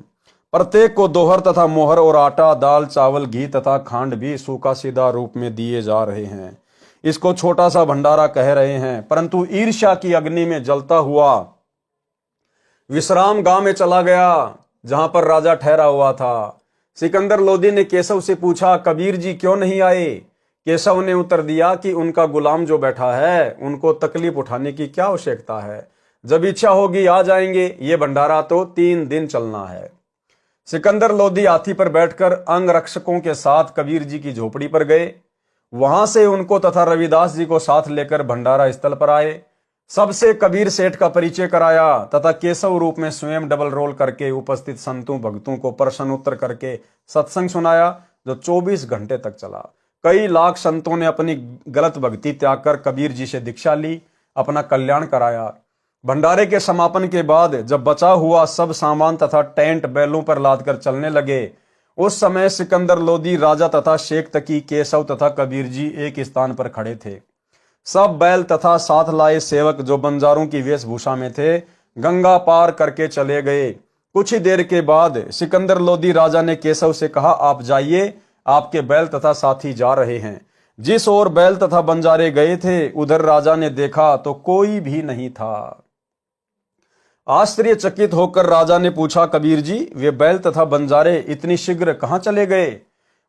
प्रत्येक को दोहर तथा मोहर और आटा, दाल, चावल, घी तथा खांड भी सूखा सीधा रूप में दिए जा रहे हैं। इसको छोटा सा भंडारा कह रहे हैं, परंतु ईर्ष्या की अग्नि में जलता हुआ विश्राम गांव में चला गया जहां पर राजा ठहरा हुआ था। सिकंदर लोदी ने केशव से पूछा, कबीर जी क्यों नहीं आए? केशव ने उत्तर दिया कि उनका गुलाम जो बैठा है उनको तकलीफ उठाने की क्या आवश्यकता है, जब इच्छा होगी आ जाएंगे। ये भंडारा तो 3 दिन चलना है। सिकंदर लोदी हाथी पर बैठकर अंगरक्षकों के साथ कबीर जी की झोपड़ी पर गए। वहां से उनको तथा रविदास जी को साथ लेकर भंडारा स्थल पर आए। सबसे कबीर सेठ का परिचय कराया तथा केशव रूप में स्वयं डबल रोल करके उपस्थित संतों भक्तों को प्रश्न उत्तर करके सत्संग सुनाया जो 24 घंटे तक चला। कई लाख संतों ने अपनी गलत भक्ति त्याग कर कबीर जी से दीक्षा ली, अपना कल्याण कराया। भंडारे के समापन के बाद जब बचा हुआ सब सामान तथा टेंट बैलों पर लादकर चलने लगे, उस समय सिकंदर लोदी राजा तथा शेख तकी, केशव तथा कबीर जी एक स्थान पर खड़े थे। सब बैल तथा साथ लाए सेवक जो बंजारों की वेशभूषा में थे गंगा पार करके चले गए। कुछ ही देर के बाद सिकंदर लोदी राजा ने केशव से कहा, आप जाइए, आपके बैल तथा साथी जा रहे हैं। जिस ओर बैल तथा बंजारे गए थे उधर राजा ने देखा तो कोई भी नहीं था। आश्चर्यचकित होकर राजा ने पूछा, कबीर जी वे बैल तथा बंजारे इतनी शीघ्र कहां चले गए?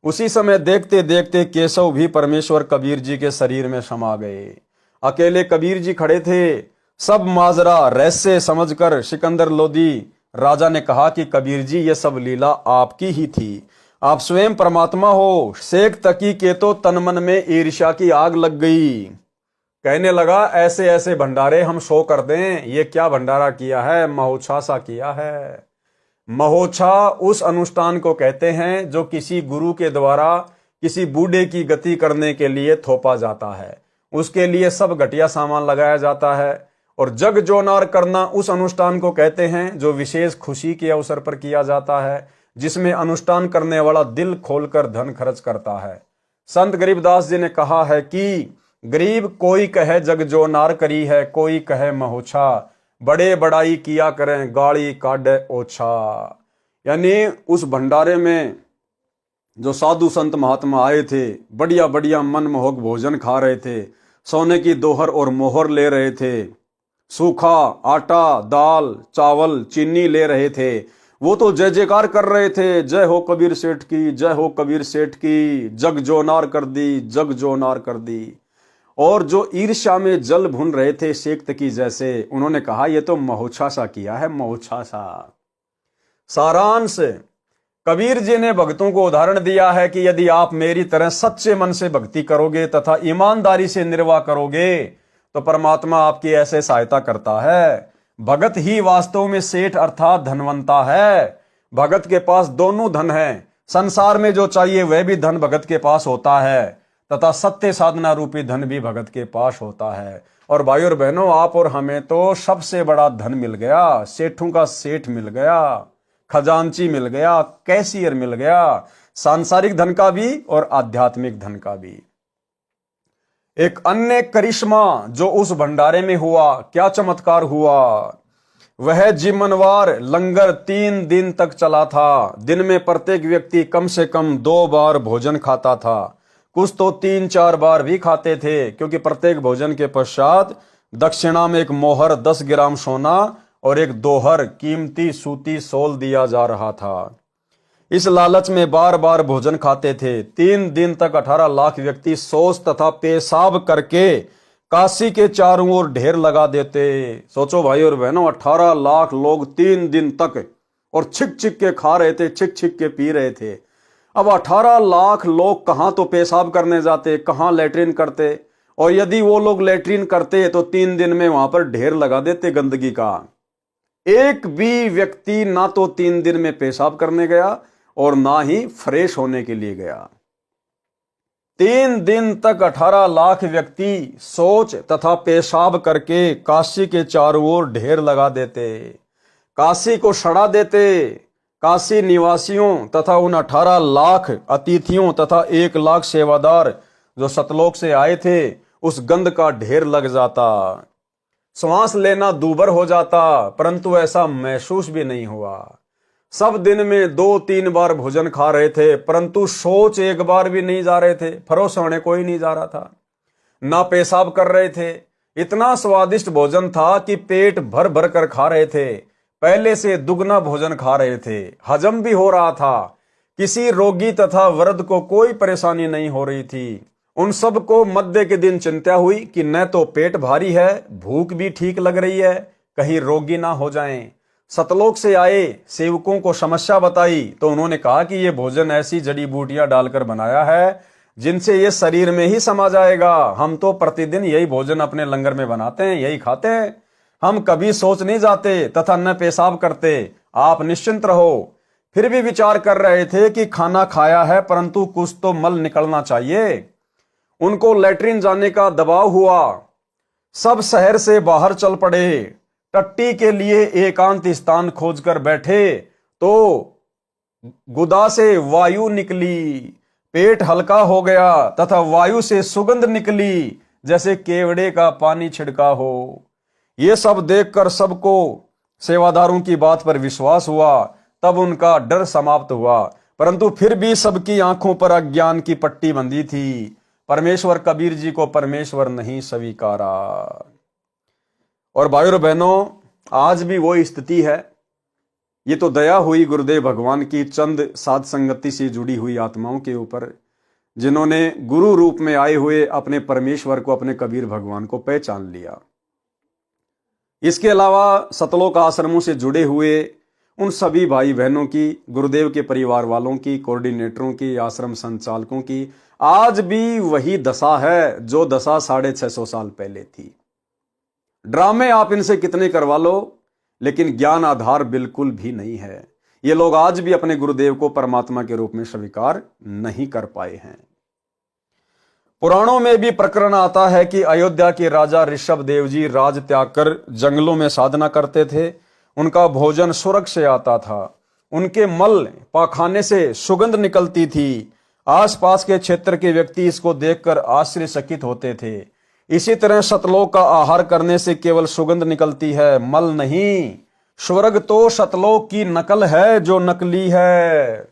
उसी समय देखते देखते केशव भी परमेश्वर कबीर जी के शरीर में समा गए। अकेले कबीर जी खड़े थे। सब माजरा रहस्य समझकर सिकंदर लोदी राजा ने कहा कि कबीर जी ये सब लीला आपकी ही थी, आप स्वयं परमात्मा हो। शेख तकी के तो तन मन में ईर्ष्या की आग लग गई। कहने लगा, ऐसे ऐसे भंडारे हम 100 कर दें, ये क्या भंडारा किया है, महोत्साह सा किया है। महोत्साह उस अनुष्ठान को कहते हैं जो किसी गुरु के द्वारा किसी बूढ़े की गति करने के लिए थोपा जाता है। उसके लिए सब घटिया सामान लगाया जाता है। और जग जोनार करना उस अनुष्ठान को कहते हैं जो विशेष खुशी के अवसर पर किया जाता है, जिसमें अनुष्ठान करने वाला दिल खोलकर धन खर्च करता है। संत गरीबदास जी ने कहा है कि गरीब कोई कहे जग जोनार करी है, कोई कहे महोत्साह, बड़े बड़ाई किया करें गाड़ी काढ़े ओछा। यानी उस भंडारे में जो साधु संत महात्मा आए थे, बढ़िया बढ़िया मनमोहक भोजन खा रहे थे, सोने की दोहर और मोहर ले रहे थे, सूखा आटा, दाल, चावल, चीनी ले रहे थे, वो तो जय जयकार कर रहे थे, जय हो कबीर सेठ की, जय हो कबीर सेठ की, जग जोनार कर दी, जग जोनार कर दी। और जो ईर्ष्या में जल भुन रहे थे शेख तकी जैसे, उन्होंने कहा ये तो महोत्साह सा किया है, महोत्साह सा। सारांश, कबीर जी ने भक्तों को उदाहरण दिया है कि यदि आप मेरी तरह सच्चे मन से भक्ति करोगे तथा ईमानदारी से निर्वाह करोगे तो परमात्मा आपकी ऐसे सहायता करता है। भगत ही वास्तव में सेठ अर्थात धनवंता है। भगत के पास दोनों धन है, संसार में जो चाहिए वह भी धन भगत के पास होता है तथा सत्य साधना रूपी धन भी भगत के पास होता है। और भाई और बहनों, आप और हमें तो सबसे बड़ा धन मिल गया, सेठों का सेठ मिल गया, खजांची मिल गया, कैशियर मिल गया, सांसारिक धन का भी और आध्यात्मिक धन का भी। एक अन्य करिश्मा जो उस भंडारे में हुआ, क्या चमत्कार हुआ। वह जिम्मनवार लंगर 3 दिन तक चला था। दिन में प्रत्येक व्यक्ति कम से कम 2 बार भोजन खाता था, कुछ तो 3-4 बार भी खाते थे, क्योंकि प्रत्येक भोजन के पश्चात दक्षिणा में एक मोहर 10 ग्राम सोना और एक दोहर कीमती सूती सोल दिया जा रहा था। इस लालच में बार बार भोजन खाते थे। 3 दिन तक 18 लाख व्यक्ति शौच तथा पेशाब करके काशी के चारों ओर ढेर लगा देते। सोचो भाई और बहनों, 18 लाख लोग 3 दिन तक और छिक छिक के खा रहे थे, छिक छिक के पी रहे थे। अब 18 लाख लोग कहां तो पेशाब करने जाते, कहां लेटरिन करते, और यदि वो लोग लेटरिन करते तो 3 दिन में वहां पर ढेर लगा देते गंदगी का। एक भी व्यक्ति ना तो 3 दिन में पेशाब करने गया और ना ही फ्रेश होने के लिए गया। 3 दिन तक 18 लाख व्यक्ति शौच तथा पेशाब करके काशी के चारों ओर ढेर लगा देते, काशी को सड़ा देते। काशी निवासियों तथा उन 18 लाख अतिथियों तथा 1 लाख सेवादार जो सतलोक से आए थे, उस गंध का ढेर लग जाता। श्वास लेना दूभर हो जाता, परंतु ऐसा महसूस भी नहीं हुआ। सब दिन में 2-3 बार भोजन खा रहे थे, परंतु शौच एक बार भी नहीं जा रहे थे। फरोश होने कोई नहीं जा रहा था, ना पेशाब कर रहे थे। इतना स्वादिष्ट भोजन था कि पेट भर भर कर खा रहे थे। पहले से दुगना भोजन खा रहे थे, हजम भी हो रहा था। किसी रोगी तथा वृद्ध को कोई परेशानी नहीं हो रही थी। उन सब को मध्य के दिन चिंता हुई कि न तो पेट भारी है, भूख भी ठीक लग रही है, कहीं रोगी ना हो जाएं। सतलोक से आए सेवकों को समस्या बताई तो उन्होंने कहा कि यह भोजन ऐसी जड़ी बूटियां डालकर बनाया है जिनसे ये शरीर में ही समा जाएगा। हम तो प्रतिदिन यही भोजन अपने लंगर में बनाते हैं, यही खाते हैं। हम कभी सोच नहीं जाते तथा न पेशाब करते। आप निश्चिंत रहो। फिर भी विचार कर रहे थे कि खाना खाया है, परंतु कुछ तो मल निकलना चाहिए। उनको लैट्रिन जाने का दबाव हुआ। सब शहर से बाहर चल पड़े। टट्टी के लिए एकांत स्थान खोजकर बैठे तो गुदा से वायु निकली। पेट हल्का हो गया तथा वायु से सुगंध निकली जैसे केवड़े का पानी छिड़का हो। ये सब देखकर सबको सेवादारों की बात पर विश्वास हुआ। तब उनका डर समाप्त हुआ, परंतु फिर भी सबकी आंखों पर अज्ञान की पट्टी बंधी थी। परमेश्वर कबीर जी को परमेश्वर नहीं स्वीकारा। और भाइयों बहनों, आज भी वो स्थिति है। ये तो दया हुई गुरुदेव भगवान की चंद साध संगति से जुड़ी हुई आत्माओं के ऊपर, जिन्होंने गुरु रूप में आए हुए अपने परमेश्वर को, अपने कबीर भगवान को पहचान लिया। इसके अलावा सतलोक आश्रमों से जुड़े हुए उन सभी भाई बहनों की, गुरुदेव के परिवार वालों की, कोऑर्डिनेटरों की, आश्रम संचालकों की आज भी वही दशा है जो दशा 650 साल पहले थी। ड्रामे आप इनसे कितने करवा लो, लेकिन ज्ञान आधार बिल्कुल भी नहीं है। ये लोग आज भी अपने गुरुदेव को परमात्मा के रूप में स्वीकार नहीं कर पाए हैं। पुराणों में भी प्रकरण आता है कि अयोध्या के राजा ऋषभ देव जी राज त्याग कर जंगलों में साधना करते थे। उनका भोजन स्वर्ग से आता था। उनके मल पाखाने से सुगंध निकलती थी। आसपास के क्षेत्र के व्यक्ति इसको देखकर आश्चर्यचकित होते थे। इसी तरह सतलोक का आहार करने से केवल सुगंध निकलती है, मल नहीं। स्वर्ग तो सतलोक की नकल है जो नकली है।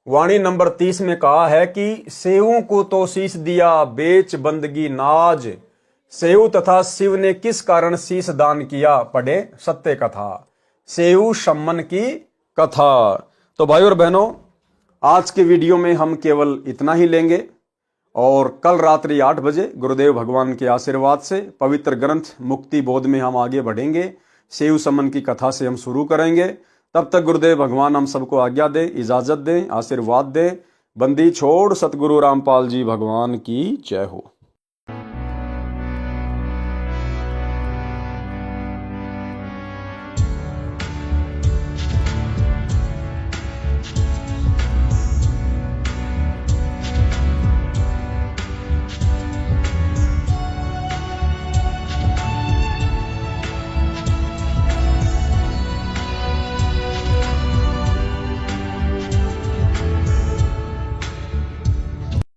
वाणी नंबर 30 में कहा है कि सेवों को तो शीश दिया, बेच बंदगी नाज। सेव तथा शिव ने किस कारण शीश दान किया, पढ़े सत्य कथा। सेव सम्मन की कथा। तो भाई और बहनों, आज के वीडियो में हम केवल इतना ही लेंगे और कल रात्रि 8 बजे गुरुदेव भगवान के आशीर्वाद से पवित्र ग्रंथ मुक्ति बोध में हम आगे बढ़ेंगे। सेव सम्मन की कथा से हम शुरू करेंगे। तब तक गुरुदेव भगवान हम सबको आज्ञा दें, इजाजत दें, आशीर्वाद दें। बंदी छोड़ सतगुरु रामपाल जी भगवान की जय हो।